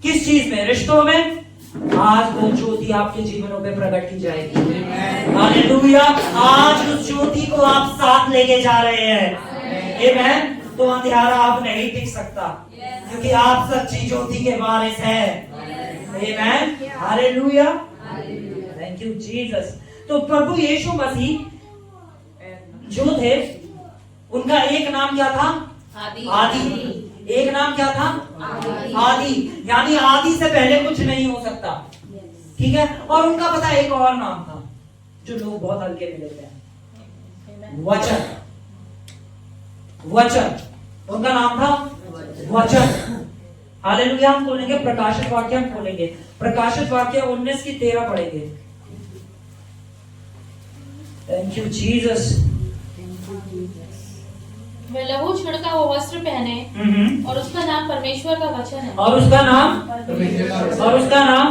किस चीज में? रिश्तों में। आज वो ज्योति आपके जीवनों पे प्रकट की जाएगी। हालेलुया। आज उस ज्योति को आप साथ लेके जा रहे हैं। आमेन। तो अंधियारा आप नहीं टिक सकता क्योंकि आप सच्ची ज्योति के वारिस हैं। आमेन। हालेलुया। Thank you Jesus. तो प्रभु यीशु मसीह जो थे, उनका एक नाम क्या था? आदि। एक नाम क्या था? आदि। यानी आदि से पहले कुछ नहीं हो सकता। ठीक है। और उनका पता एक और नाम था जो लोग बहुत हल्के में लेते हैं, वचन। वचन उनका नाम था, वचन। हालेलुया। हम खोलेंगे प्रकाशित वाक्य, हम खोलेंगे प्रकाशित वाक्य 19:13 पढ़ेंगे। Thank you Jesus. वह लहू छिड़का हुआ वस्त्र पहने और उसका नाम परमेश्वर का वचन है। और उसका नाम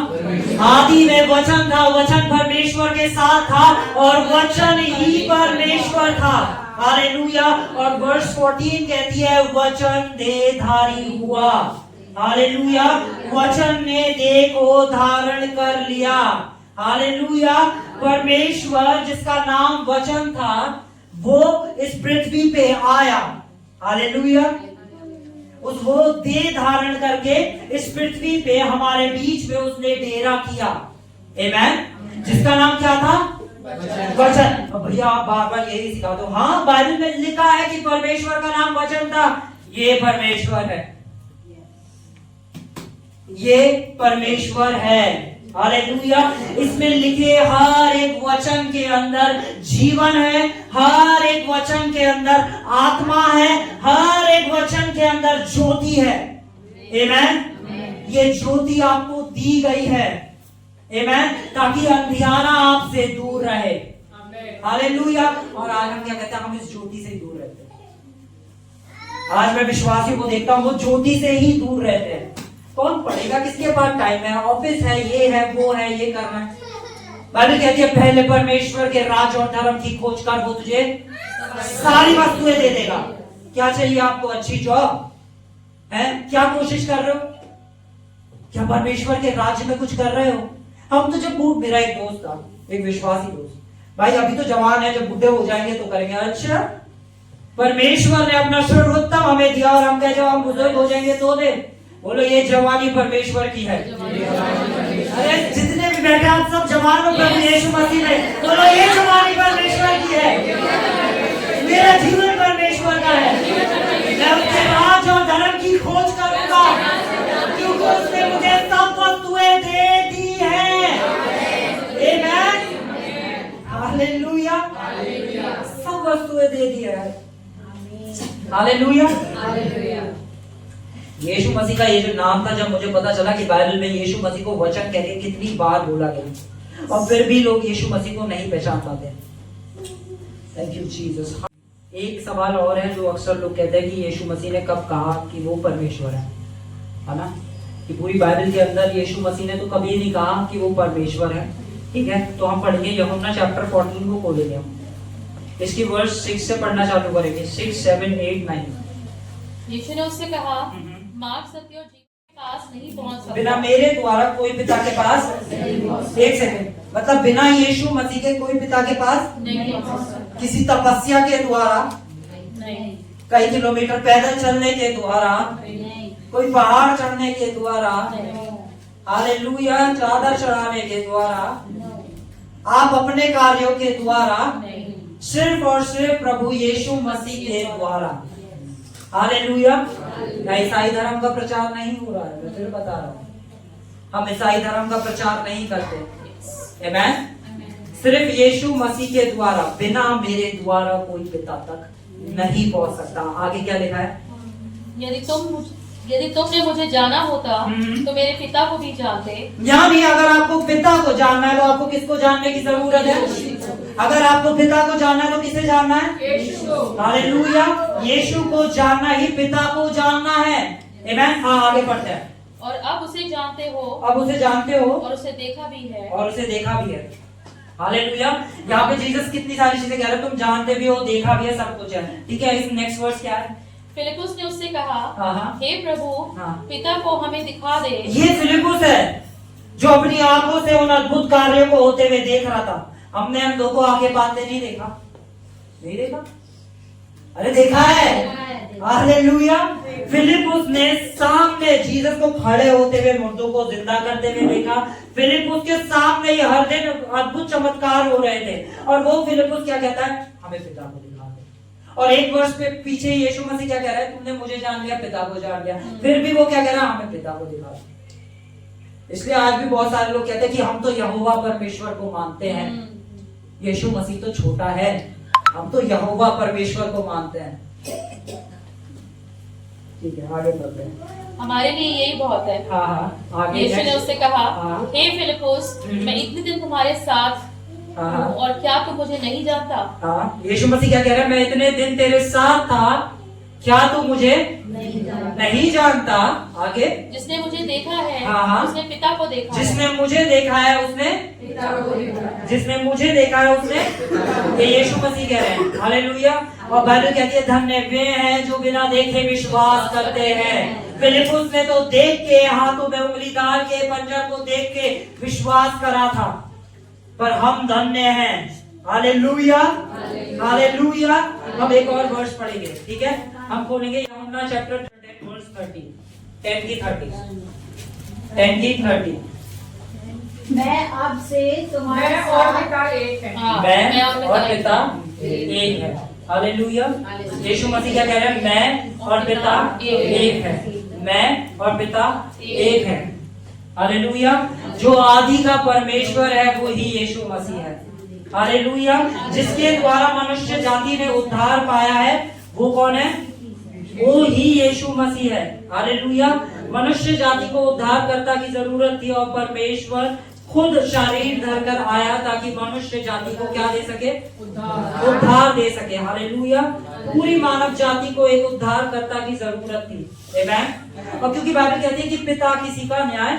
आदि में वचन था, वचन परमेश्वर के साथ था और वचन ही परमेश्वर था। हालेलुया। और वर्ष 14 कहती है वचन देहधारी हुआ। हालेलुया। वचन ने देह को धारण कर लिया। हालेलुया। परमेश्वर जिसका नाम वचन था, वो इस पृथ्वी पे आया। हालेलुया। वो देह धारण करके इस पृथ्वी पे हमारे बीच में उसने डेरा किया। आमेन। जिसका नाम क्या था? वचन। भैया आप बार बार यही सिखा दो। हाँ, बाइबल में लिखा है कि परमेश्वर का नाम वचन था। ये परमेश्वर है, ये परमेश्वर है। हालेलुया। इसमें लिखे हर एक वचन के अंदर जीवन है, हर एक वचन के अंदर आत्मा है, हर एक वचन के अंदर ज्योति है। आमेन। ये ज्योति आपको दी गई है। आमेन। ताकि अंधियारा आपसे दूर रहे। हालेलुया। और आज हम क्या कहते हैं? हम इस ज्योति से ही दूर रहते हैं। आज मैं विश्वासियों को देखता हूं, वो ज्योति से ही दूर रहते हैं। कौन पढ़ेगा? किसके पास टाइम है? ऑफिस है, ये है, वो है, ये करना है। बाइबल कहती है पहले परमेश्वर के राज और धर्म की खोज कर, वो तुझे सारी वस्तुएं दे देगा। क्या चाहिए आपको? अच्छी जॉब है? क्या कोशिश कर रहे हो? क्या परमेश्वर के राज्य में कुछ कर रहे हो? हम तो जब मेरा एक दोस्त था, एक विश्वासी दोस्त, भाई अभी तो जवान है, जब बुढ़े हो जाएंगे तो करेंगे। अच्छा, परमेश्वर ने अपना सर्वोत्तम हमें दिया और हम कहे जब हम बुजुर्ग हो जाएंगे तो दे। बोलो ये जवानी परमेश्वर की है। अरे जितने भी बैठे आप सब जवान हो प्रभु यीशु मसीह में, बोलो ये जवानी परमेश्वर की है, मेरा जीवन परमेश्वर का है। मैं उसके राज और धर्म की खोज करूंगा क्योंकि उसने मुझे सब वस्तुएं दे दी है। आमीन, हालेलुया, सब वस्तुएं दे दी है। हालेलुया। यीशु मसीह का ये जो नाम था, जब मुझे पता चला कि बाइबल में यीशु मसीह को वचन कह के कितनी बार बोला गया और फिर भी लोग यीशु मसीह को नहीं पहचान पाते। Thank you Jesus. एक सवाल और है जो अक्सर लोग कहते हैं कि यीशु मसीह ने कब कहा कि वो परमेश्वर है ना? कि पूरी बाइबल के अंदर यीशु मसीह ने तो कभी नहीं कहा कि वो परमेश्वर है। ठीक है, तो हम पढ़ेंगे यूहन्ना चैप्टर 14 को खोलेंगे हम। इसकी वर्स 6 से पढ़ना चालू करेंगे, 6, 7, 8, 9। यीशु ने उससे कहा, मार्ग, सत्य और जीवन के पास नहीं पहुंच सकता, बिना मेरे द्वारा कोई पिता के पास, एक सेकंड, मतलब बिना यीशु मसीह के कोई पिता के पास नहीं पहुंच सकता, किसी तपस्या के द्वारा नहीं, कई किलोमीटर पैदल चलने के द्वारा, कोई पहाड़ चढ़ने के द्वारा, हालेलुया, चादर चढ़ाने के द्वारा, आप अपने कार्यों के द्वारा, सिर्फ और सिर्फ प्रभु यीशु मसीह के द्वारा। हालेलुया। ईसाई धर्म का प्रचार नहीं हो रहा है, मैं फिर बता रहा हूँ, हम ईसाई धर्म का प्रचार नहीं करते। आमीन। सिर्फ यीशु मसीह के द्वारा, बिना मेरे द्वारा कोई पिता तक नहीं पहुंच सकता। आगे क्या लिखा है? यदि तुमने मुझे जाना होता तो मेरे पिता को भी जानते। यानी अगर आपको पिता को जानना है तो आपको किसको जानने की जरूरत है? अगर आपको पिता को जानना है तो किसे जानना है? यीशु को। हालेलुया, यीशु को जानना ही पिता को जानना है। आमीन। हाँ, आगे पढ़ते हैं। और अब उसे जानते हो, अब उसे जानते हो और उसे देखा भी है, और उसे देखा भी है। हालेलुया। यहाँ पे जीसस कितनी सारी चीजें कह रहे हैं, तुम जानते भी हो, देखा भी है, सब कुछ है। ठीक है, इस नेक्स्ट वर्स क्या है? फिलिपुस ने उससे कहा, हाँ। हे प्रभु, हाँ। पिता को हमें दिखा दे। ये फिलिपुस है जो अपनी आंखों से उन अद्भुत कार्यों को होते हुए देख रहा था। हमने अंधों को आंखें बांधते नहीं देखा, नहीं देखा? अरे देखा है। हालेलुया। फिलिपुस ने सामने जीसस को खड़े होते हुए, मुर्दों को जिंदा करते हुए देखा। फिलिपुस के सामने ही हर दिन अद्भुत चमत्कार हो रहे थे और वो फिलिपुस क्या कहता है? हमें पिता को दिखा दे। और एक वर्ष पे पीछे यीशु मसीह क्या कह रहा है? तुमने मुझे जान लिया, पिता को जान लिया। फिर भी वो क्या कह रहा है? हमें पिता को दिखा दे। इसलिए आज भी बहुत सारे लोग कहते हैं कि हम तो यहोवा परमेश्वर को मानते हैं। यीशु मसीह तो छोटा है, हम तो यहोवा परमेश्वर को मानते हैं। ठीक है, आगे बढ़ते हैं। हमारे लिए यही बहुत है। हाँ, आगे। यीशु ने उससे कहा, हाँ। हे फिलिपुस, मैं इतने दिन तुम्हारे साथ हाँ। और क्या तू मुझे नहीं जानता? हाँ, यीशु मसीह क्या कह रहा है? मैं इतने दिन तेरे साथ था, क्या तू मुझे नहीं जानता? आगे। जिसने मुझे देखा है, हाँ। उसने पिता को देखा है। जिसने मुझे देखा है उसने, जिसने मुझे देखा है उसने, ये यीशु मसीह कह रहे हैं। हालेलुया। और बाइबल कहती है, धन्य वे हैं जो बिना देखे विश्वास करते हैं। फिलिपुस ने तो देख के, हाथों में उंगली डाल के, पंजर को देख के विश्वास करा था, पर हम धन्य हैं। Hallelujah, hallelujah. हम एक और वर्ष पढ़ेंगे, ठीक है? हम खोलेंगे यूहन्ना चैप्टर 10 वर्स 30, 10 की 30, 10 की 30। मैं आपसे तुम्हारे मैं और साथ पिता एक है। हाँ, मैं और पिता एक है। हालेलुया। यीशु मसीह क्या कह रहे हैं? मैं और पिता एक है। मैं और पिता एक है। हालेलुया। जो आदि का परमेश्वर है वो ही यीशु मसीह है। हालेलुया। जिसके द्वारा मनुष्य जाति ने उद्धार पाया है वो कौन है? वो ही यीशु मसीह है। हालेलुया। मनुष्य जाति को उद्धारकर्ता की जरूरत थी और परमेश्वर खुद शरीर धरकर आया ताकि मनुष्य जाति को क्या दे सके? उद्धार दे सके। हालेलुया। पूरी मानव जाति को एक उद्धारकर्ता की जरूरत थी। आमीन। और क्योंकि बाइबल कहती है कि पिता किसी का न्याय,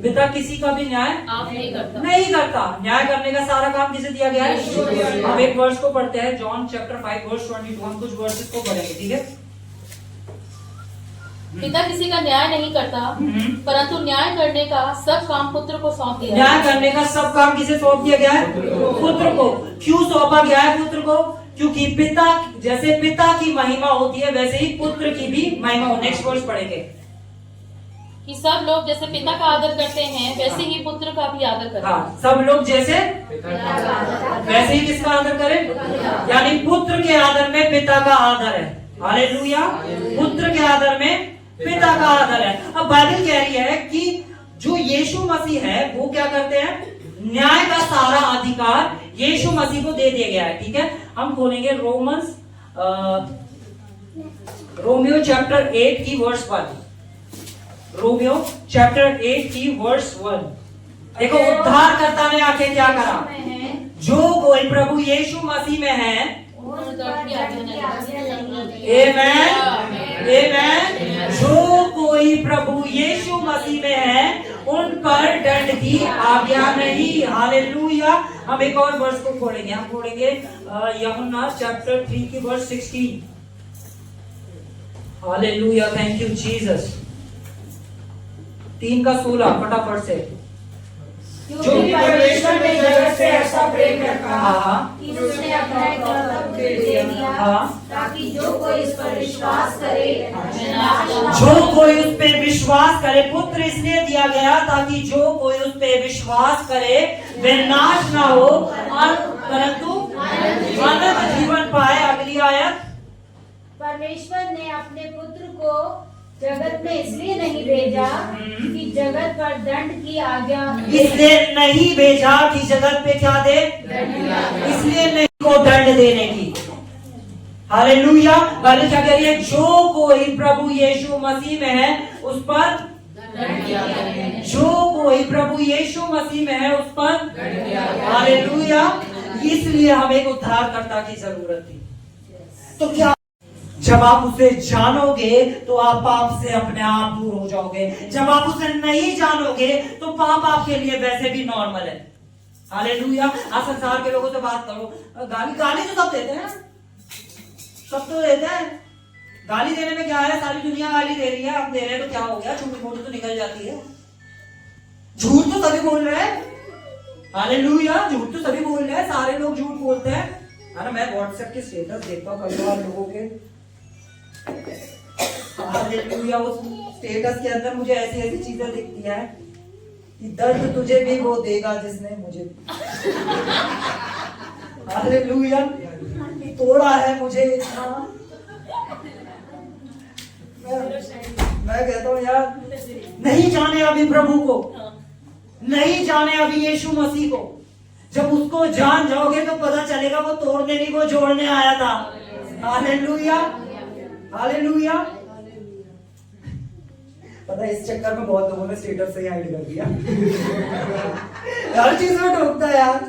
पिता किसी का भी न्याय आप नहीं करता। नहीं करता। न्याय करने का सारा काम किसे दिया गया है? हम एक वर्ष को पढ़ते हैं, जॉन चैप्टर 5 वर्स 22। हम कुछ वर्सेस को पढ़ेंगे, ठीक है? पिता किसी का न्याय नहीं करता, परंतु न्याय करने का सब काम पुत्र को सौंप दिया। न्याय करने का सब काम किसे सौंप दिया गया है? पुत्र को। क्यों सौंपा गया है पुत्र को? क्योंकि पिता, जैसे पिता की महिमा होती है वैसे ही पुत्र की भी महिमा हो। नेक्स्ट वर्स पढ़ेंगे। कि सब लोग जैसे पिता का आदर करते हैं वैसे ही पुत्र का भी आदर करें। हाँ, सब लोग जैसे वैसे ही किसका आदर करें? यानी पुत्र के आदर में पिता का आदर है। हालेलुया। पुत्र के आदर में पिता का आदर है। अब बाइबल कह रही है कि जो यीशु मसीह है वो क्या करते हैं? न्याय का सारा अधिकार यीशु मसीह को दे दिया गया है। ठीक है, हम खोलेंगे रोमियो चैप्टर 8 की वर्स 1। रोमियो चैप्टर 8 की वर्स 1। देखो, उद्धारकर्ता ने आके क्या करा? जो कोई प्रभु यीशु मसीह में है, आमेन, आमेन, जो कोई प्रभु यीशु मसीह में है उन पर दंड की आज्ञा नहीं। हालेलुया। हम एक और वर्स को खोलेंगे। हम खोलेंगे यूहन्ना चैप्टर 3 की वर्स 16। हालेलुया, थैंक यू जीसस। 3 का 16 फटाफट से। क्योंकि परमेश्वर ने जगत से ऐसा प्रेम रखा कि उसने अपना एकलौता पुत्र दे दिया, ताकि जो कोई इस पर विश्वास करे जो कोई उस पे विश्वास करे। पुत्र इसलिए दिया गया ताकि जो कोई उस पे विश्वास करे वे नाश ना हो परंतु अनंत जीवन पाए। अगली आयत। परमेश्वर ने अपने पुत्र को जगत में इसलिए नहीं भेजा कि जगत पर दंड की आज्ञा, इसलिए नहीं भेजा कि जगत पे क्या दे? इसलिए नहीं को दंड देने की। हालेलुया। बाइबल क्या कह रही है? जो कोई प्रभु यीशु मसीह में है उस पर, जो कोई प्रभु यीशु मसीह में है उस पर। हालेलुया। इसलिए हमें एक उद्धारकर्ता की जरूरत थी। तो क्या जब आप उसे जानोगे तो आप पाप से अपने आप दूर हो जाओगे। जब आप उसे नहीं जानोगे तो पाप आपके लिए वैसे भी नॉर्मल है। हालेलुया। आज संसार के लोगों से बात करो, गाली तो सब देते हैं, सब तो देते हैं। गाली देने में क्या है? सारी दुनिया गाली दे रही है, आप दे रहे हैं तो क्या हो गया? झूठ मूठ तो निकल जाती है। झूठ तो सभी बोल रहे हैं। हालेलुया। झूठ तो सभी बोल रहे हैं, सारे लोग झूठ बोलते हैं, है ना। मैं व्हाट्सएप के स्टेटस देखता हूँ कई बार लोगों के। हालेलुया। उस स्टेटस के अंदर मुझे ऐसी ऐसी चीजें दिखती है कि दर्द तुझे भी वो देगा जिसने मुझे हालेलुया तोड़ा है मुझे इतना। मैं कहता हूँ यार, नहीं जाने अभी प्रभु को, नहीं जाने अभी यीशु मसीह को। जब उसको जान जाओगे तो पता चलेगा वो तोड़ने नहीं, वो जोड़ने आया था। Hallelujah, hallelujah. पता है, इस चक्कर में बहुत लोगों ने स्टेटस से ही हाइड कर दिया। हर चीज में ठोकता है यार।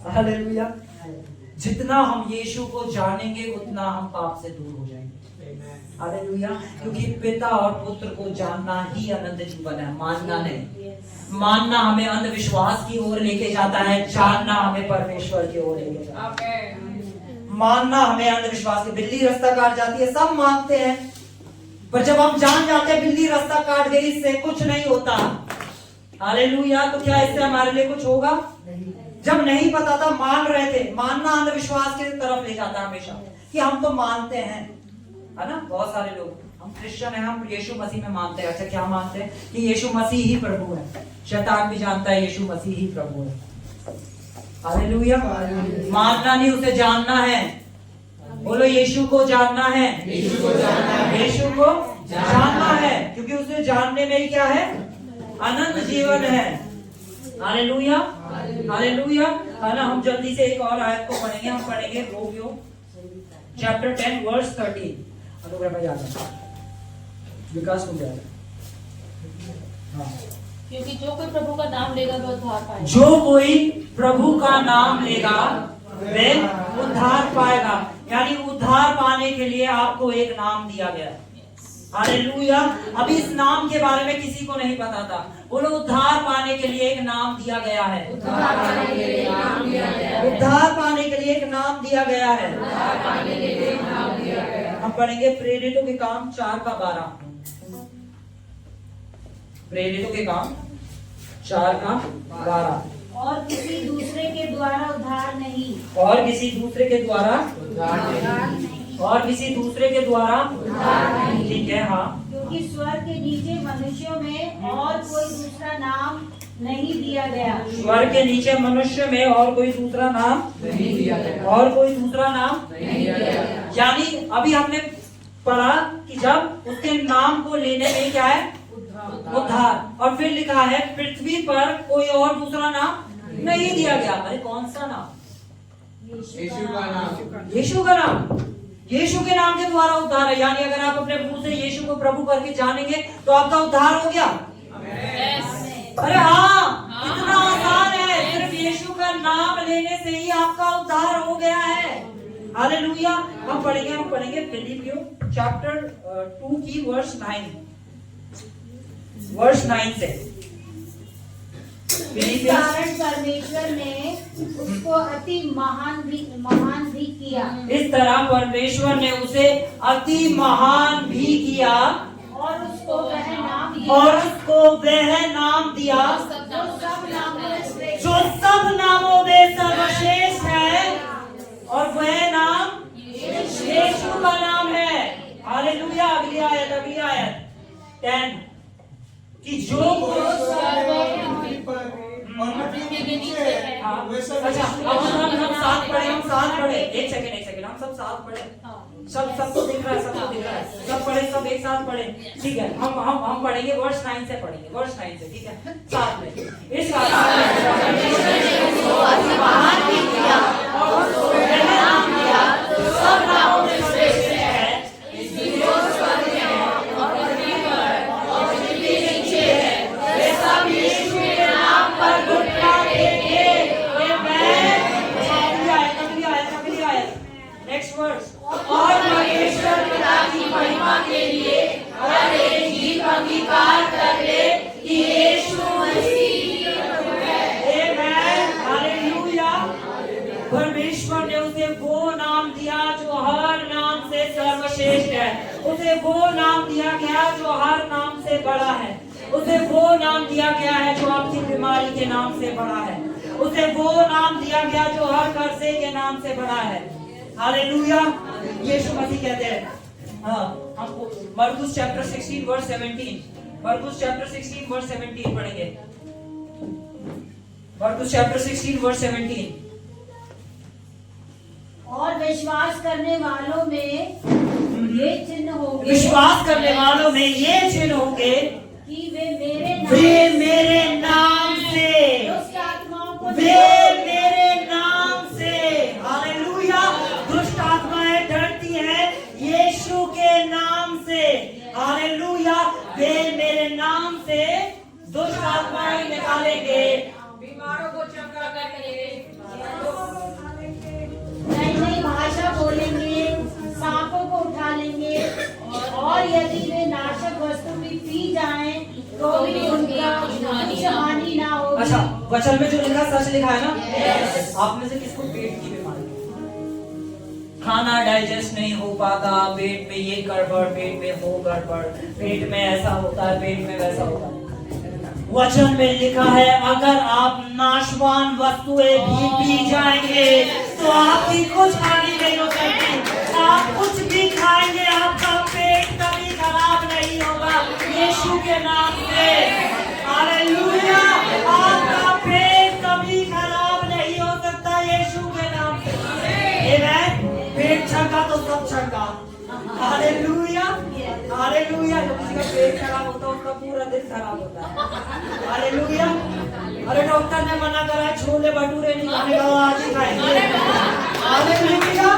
हालेलुया। जितना हम यीशु को जानेंगे उतना हम पाप से दूर हो जाएंगे। हालेलुया। क्योंकि पिता और पुत्र को जानना ही अनंत जीवन है, मानना नहीं। मानना हमें अंधविश्वास की ओर लेके जाता है, जानना हमें परमेश्वर की ओर लेके जाता है। मानना हमें अंधविश्वास की, बिल्ली रास्ता काट जाती है, सब मानते हैं, पर जब हम जान जाते हैं बिल्ली रास्ता काट गई, इससे कुछ नहीं होता। हालेलुया। तो क्या इससे हमारे लिए कुछ होगा? जब नहीं पता था मान रहे थे। मानना अंधविश्वास की तरफ ले जाता है हमेशा, कि हम तो मानते हैं, है ना। बहुत सारे लोग, हम क्रिश्चियन हैं, हम यीशु मसीह में मानते हैं। अच्छा, क्या मानते हैं? कि यीशु मसीह ही प्रभु है। शैतान भी जानता है यीशु मसीह ही प्रभु है। हालेलुया। मानना नहीं, उसे जानना है। बोलो, यीशु को जानना है, यीशु को जानना है, यीशु को जानना है, क्योंकि उसे जानने में ही क्या है? अनंत जीवन है। Hallelujah, hallelujah. है ना। हम जल्दी से एक और आयत को पढ़ेंगे। हम पढ़ेंगे रोमियो चैप्टर 10 वर्स 13। अनुग्रह भाई आजा, विकास हो जाएगा। हाँ। क्योंकि जो कोई प्रभु का नाम लेगा वह उद्धार पाएगा। जो कोई प्रभु का नाम लेगा वह उद्धार पाएगा। यानी उद्धार पाने के लिए आपको एक नाम दिया गया। हालेलुया। अभी इस नाम के बारे में किसी को नहीं पता था। बोलो, उद्धार पाने के लिए एक नाम दिया गया है। उद्धार पाने के लिए एक नाम दिया गया है। उद्धार पाने के लिए एक नाम दिया गया है। उद्धार पाने के लिए एक नाम दिया गया है। हम पढ़ेंगे प्रेरितों के काम 4 का 12। प्रेरितों के काम 4 का 12। और किसी दूसरे के द्वारा उद्धार नहीं, और किसी दूसरे के द्वारा उद्धार नहीं, और किसी दूसरे के द्वारा उद्धार नहीं। ठीक है। हाँ। क्योंकि स्वर्ग के नीचे मनुष्यों में और कोई दूसरा नाम नहीं दिया गया। स्वर्ग के नीचे मनुष्य में और कोई दूसरा नाम नहीं दिया गया। और कोई दूसरा नाम नहीं दिया गया। यानी अभी हमने पढ़ा कि जब उसके नाम को लेने में क्या है, उद्धार। और फिर लिखा है पृथ्वी पर कोई और दूसरा नाम नहीं दिया गया। अरे कौन सा नाम? यीशु का नाम। यीशु का नाम। यीशु के नाम के द्वारा उद्धार है। यानी अगर आप अपने मुंह से यीशु को प्रभु करके जानेंगे तो आपका उद्धार हो गया। अरे हाँ, इतना आसान है। सिर्फ यीशु का नाम लेने से ही आपका उद्धार हो गया है। हालेलुया। हम पढ़ेंगे फिलिपियों चैप्टर 2 की वर्ष 9 से। इस कारण परमेश्वर ने उसको अति महान भी किया। इस तरह परमेश्वर ने उसे अति महान भी किया और उसको वह नाम दिया जो सब नामों में सर्वश्रेष्ठ है, और वह नाम यीशु का नाम है। हालेलुया। अगली आयत 10 कि जो अच्छा, हम साथ पढ़े। एक सेकंड हम सब साथ पढ़े। सबको दिख रहा है, सब पढ़े, सब एक साथ पढ़े। ठीक है, हम पढ़ेंगे वर्ष 9 से ठीक है, साथ में। इस सब नामों में श्रेष्ठ है, नेक्स्ट वर्स। और परमेश्वर पिता की महिमा के लिए हर एक जीव अंगीकार कर ले कि यीशु मसीह है। आमेन। हालेलुया। परमेश्वर ने उसे वो नाम दिया जो हर नाम से सर्वश्रेष्ठ है। उसे वो नाम दिया गया जो हर नाम से बड़ा है। उसे वो नाम दिया गया है जो आपकी बीमारी के नाम से बड़ा है। उसे वो नाम दिया गया जो हर कर्जे के नाम से बड़ा है। हालेलुया। यीशु मसीह कहते हैं। हाँ, हम मरकुस चैप्टर 16 वर्स 17 पढ़ेंगे। मरकुस चैप्टर 16 वर्स 17। और विश्वास करने वालों में ये चिन्ह होंगे। विश्वास करने वालों में ये चिन्ह होंगे कि वे मेरे नाम से दुष्ट आत्माओं को हालेलुया। दुष्ट आत्माएं डरती है यीशु के नाम से। हालेलुया। वे मेरे नाम से दुष्ट आत्माएं निकालेंगे। बीमारों को चंगा करेंगे। नई भाषा बोलेंगे, सांपों को उठा लेंगे, और यदि वे नाशक वस्तु भी पी जाएं तो भी उनका कुछ हानि ना होगी। अच्छा, वचन में जो लिखा सच लिखा है ना। आप में से किसको पेट की बीमारी, खाना डाइजेस्ट नहीं हो पाता, पेट में ये गड़बड़, पेट में वो गड़बड़, पेट में ऐसा होता है, पेट में वैसा होता है। वचन में लिखा है अगर आप नाशवान वस्तुएं भी पी जाएंगे तो आपकी कुछ हानि नहीं हो सकती। आप कुछ भी खाएंगे आपका पेट कभी खराब नहीं होगा यीशु के नाम से। हालेलुया। आपका पेट कभी खराब नहीं हो सकता यीशु के नाम से। आमीन। पेट छंगा तो सब छंगा। हालेलुया। हालेलुया। जब किसी का पेट खराब होता है उसका पूरा दिन खराब होता है। हालेलुया। अरे डॉक्टर ने मना करा छोले भटूरे नहीं खाने का, आज ही खाएंगे। हालेलुया।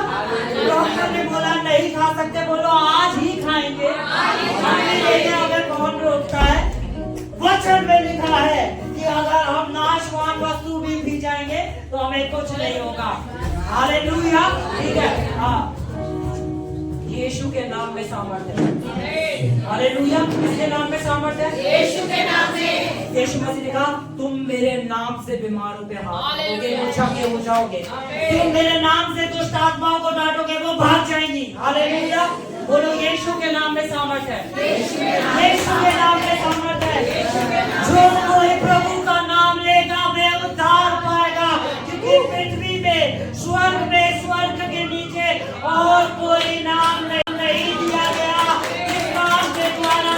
डॉक्टर ने बोला नहीं खा सकते, बोलो आज ही खाएंगे। हमें कौन रोकता है? वचन में लिखा है कि अगर हम नाशवान वस्तु भी पी जाएंगे तो हमें कुछ नहीं होगा। हालेलुया। ठीक है। हाँ, यीशु के नाम में सामर्थ्य है। हालेलुया। किसके नाम में सामर्थ्य है? यीशु के नाम में। यीशु मसीह ने कहा तुम मेरे नाम से बीमारों पे हाथ रखोगे, हो जाओगे। तुम मेरे नाम से दुष्ट आत्माओं को डांटोगे, वो भाग जाएंगी। हालेलुया। बोलो यीशु के नाम में सामर्थ्य है। यीशु के नाम में सामर्थ्य है। जो कोई प्रभु का नाम लेगा वे उद्धार पाएगा, क्योंकि पृथ्वी में स्वर्ग के नीचे और कोई नाम नहीं दिया गया जिस नाम के द्वारा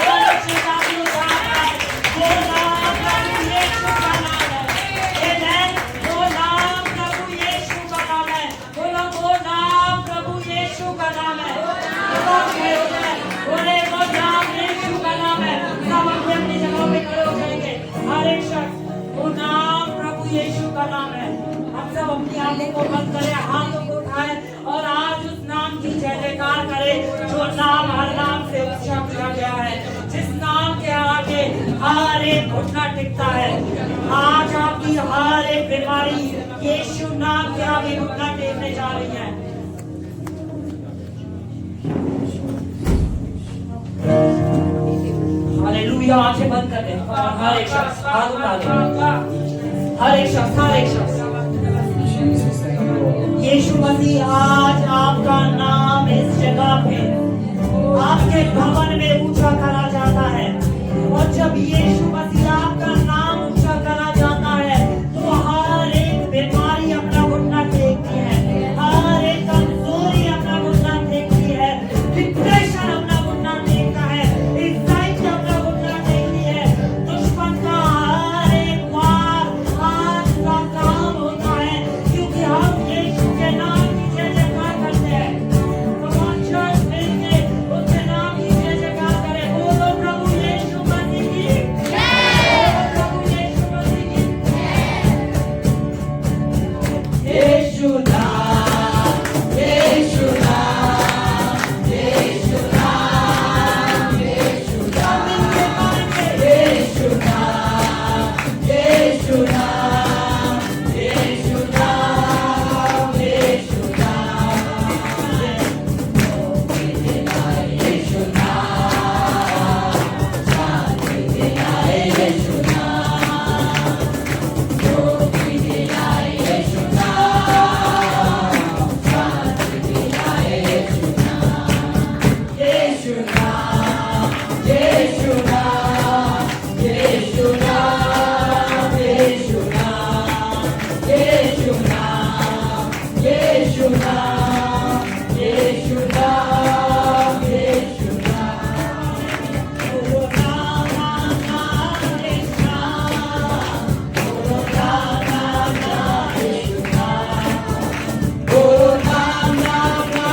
का नाम है। हम सब अपनी आंखों को बंद करें, हाथों को उठाएं और आज उस नाम की जय जयकार करें जो नाम हर नाम से ऊंचा किया गया है, जिस नाम के आगे हर एक घुटना टिकता है। आज आपकी हर एक बीमारी यीशु नाम के आगे घुटना टेकने जा रही है। हालेलुया। आंखें बंद कर दें और हर एक शख्स हाथ उठा ले, हर एक शख्स यीशु मसीह आज आपका नाम इस जगह पे आपके भवन में ऊंचा करा जाता है। और जब यीशु मसीह आपका नाम ऊंचा करा जाता है तो हर एक बीमारी अपना घुटना टेकती है, हर एक कमजोरी अपना घुटना टेकती है, डिप्रेशन अपना घुटना टेकता है, एंजाइटी अपना घुटना टेकती है। दुश्मन का हर एक वार आज का काम होता है क्योंकि हम यीशु के नाम की जय जयकार करते हैं। भगवान चर्च मिलके उसके नाम की जय जयकार करें। बोलो प्रभु यीशु मसीह की जय, प्रभु यीशु मसीह की जय। यीशु नाम, यीशु नाम, यीशु नाम, यीशु नाम, यीशु नाम, यीशु नाम, यीशु नाम,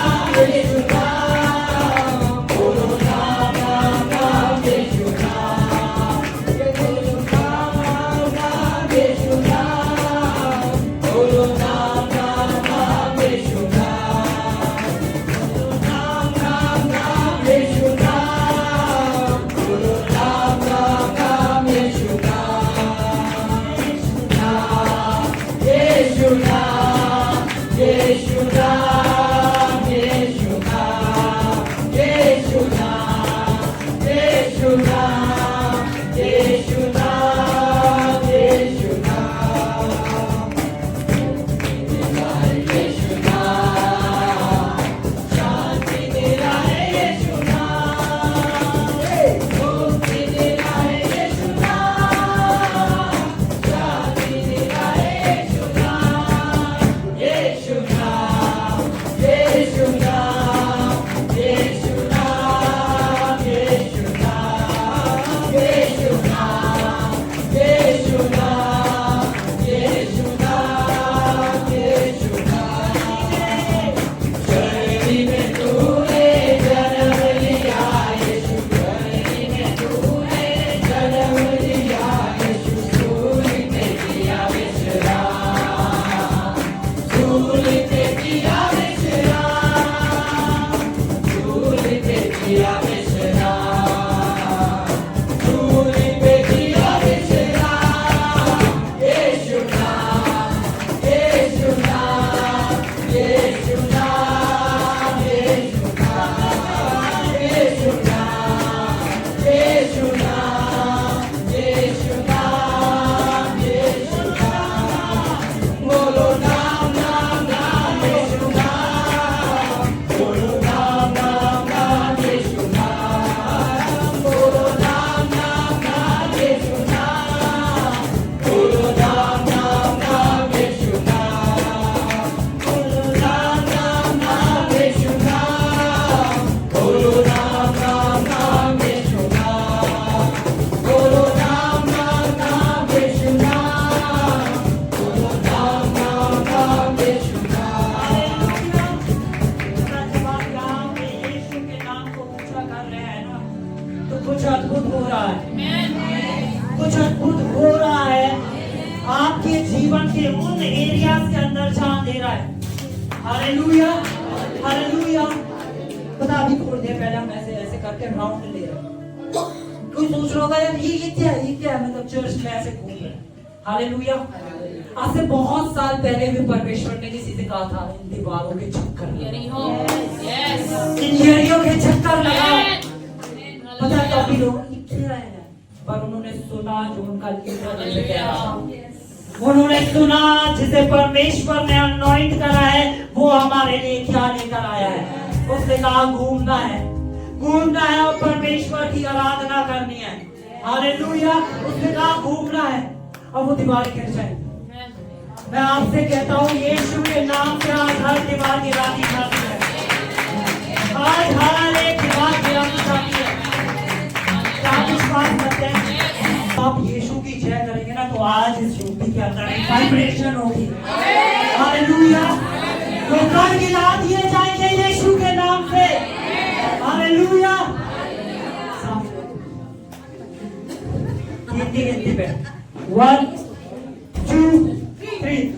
यीशु कुछ अद्भुत हो रहा है आपके जीवन के उन एरियाज के अंदर जान दे रहा है। Hallelujah, hallelujah. पता अभी थोड़ी देर पहले हम ऐसे करके राउंड ले रहे हैं। कोई सोच रहा होगा यार ये क्या है, ये क्या है, मतलब चर्च में ऐसे घूम रहे हैं। हालेलुया। आज से बहुत साल पहले भी परमेश्वर ने किसी से कहा था इन दीवारों के चक्कर यरीहो, यस, इन यरीहो के चक्कर लगाओ। पता है काफी लोग ये क्या है, पर उन्होंने सुना जो उनका लीडर ने कहा। उन्होंने सुना जिसे परमेश्वर ने अनॉइंट करा है वो हमारे लिए क्या लेकर आया है। उसने कहा घूमना है, घूमना है और परमेश्वर की आराधना करनी है। हालेलुया। उसने कहा घूमना है और वो दीवार गिर जाएगी। मैं आपसे कहता हूँ यीशु के नाम से आज हर दीवार गिरानी जाती है, आज हर एक दीवार गिरानी जाती है। क्या विश्वास करते हैं? आप यीशु की जय करेंगे ना तो आज इस यूपी के अंदर एक वाइब्रेशन होगी। हालेलुया। तो घर गिरा दिए जाएंगे यीशु के नाम से। हालेलुया। गिनती पे 1 2 3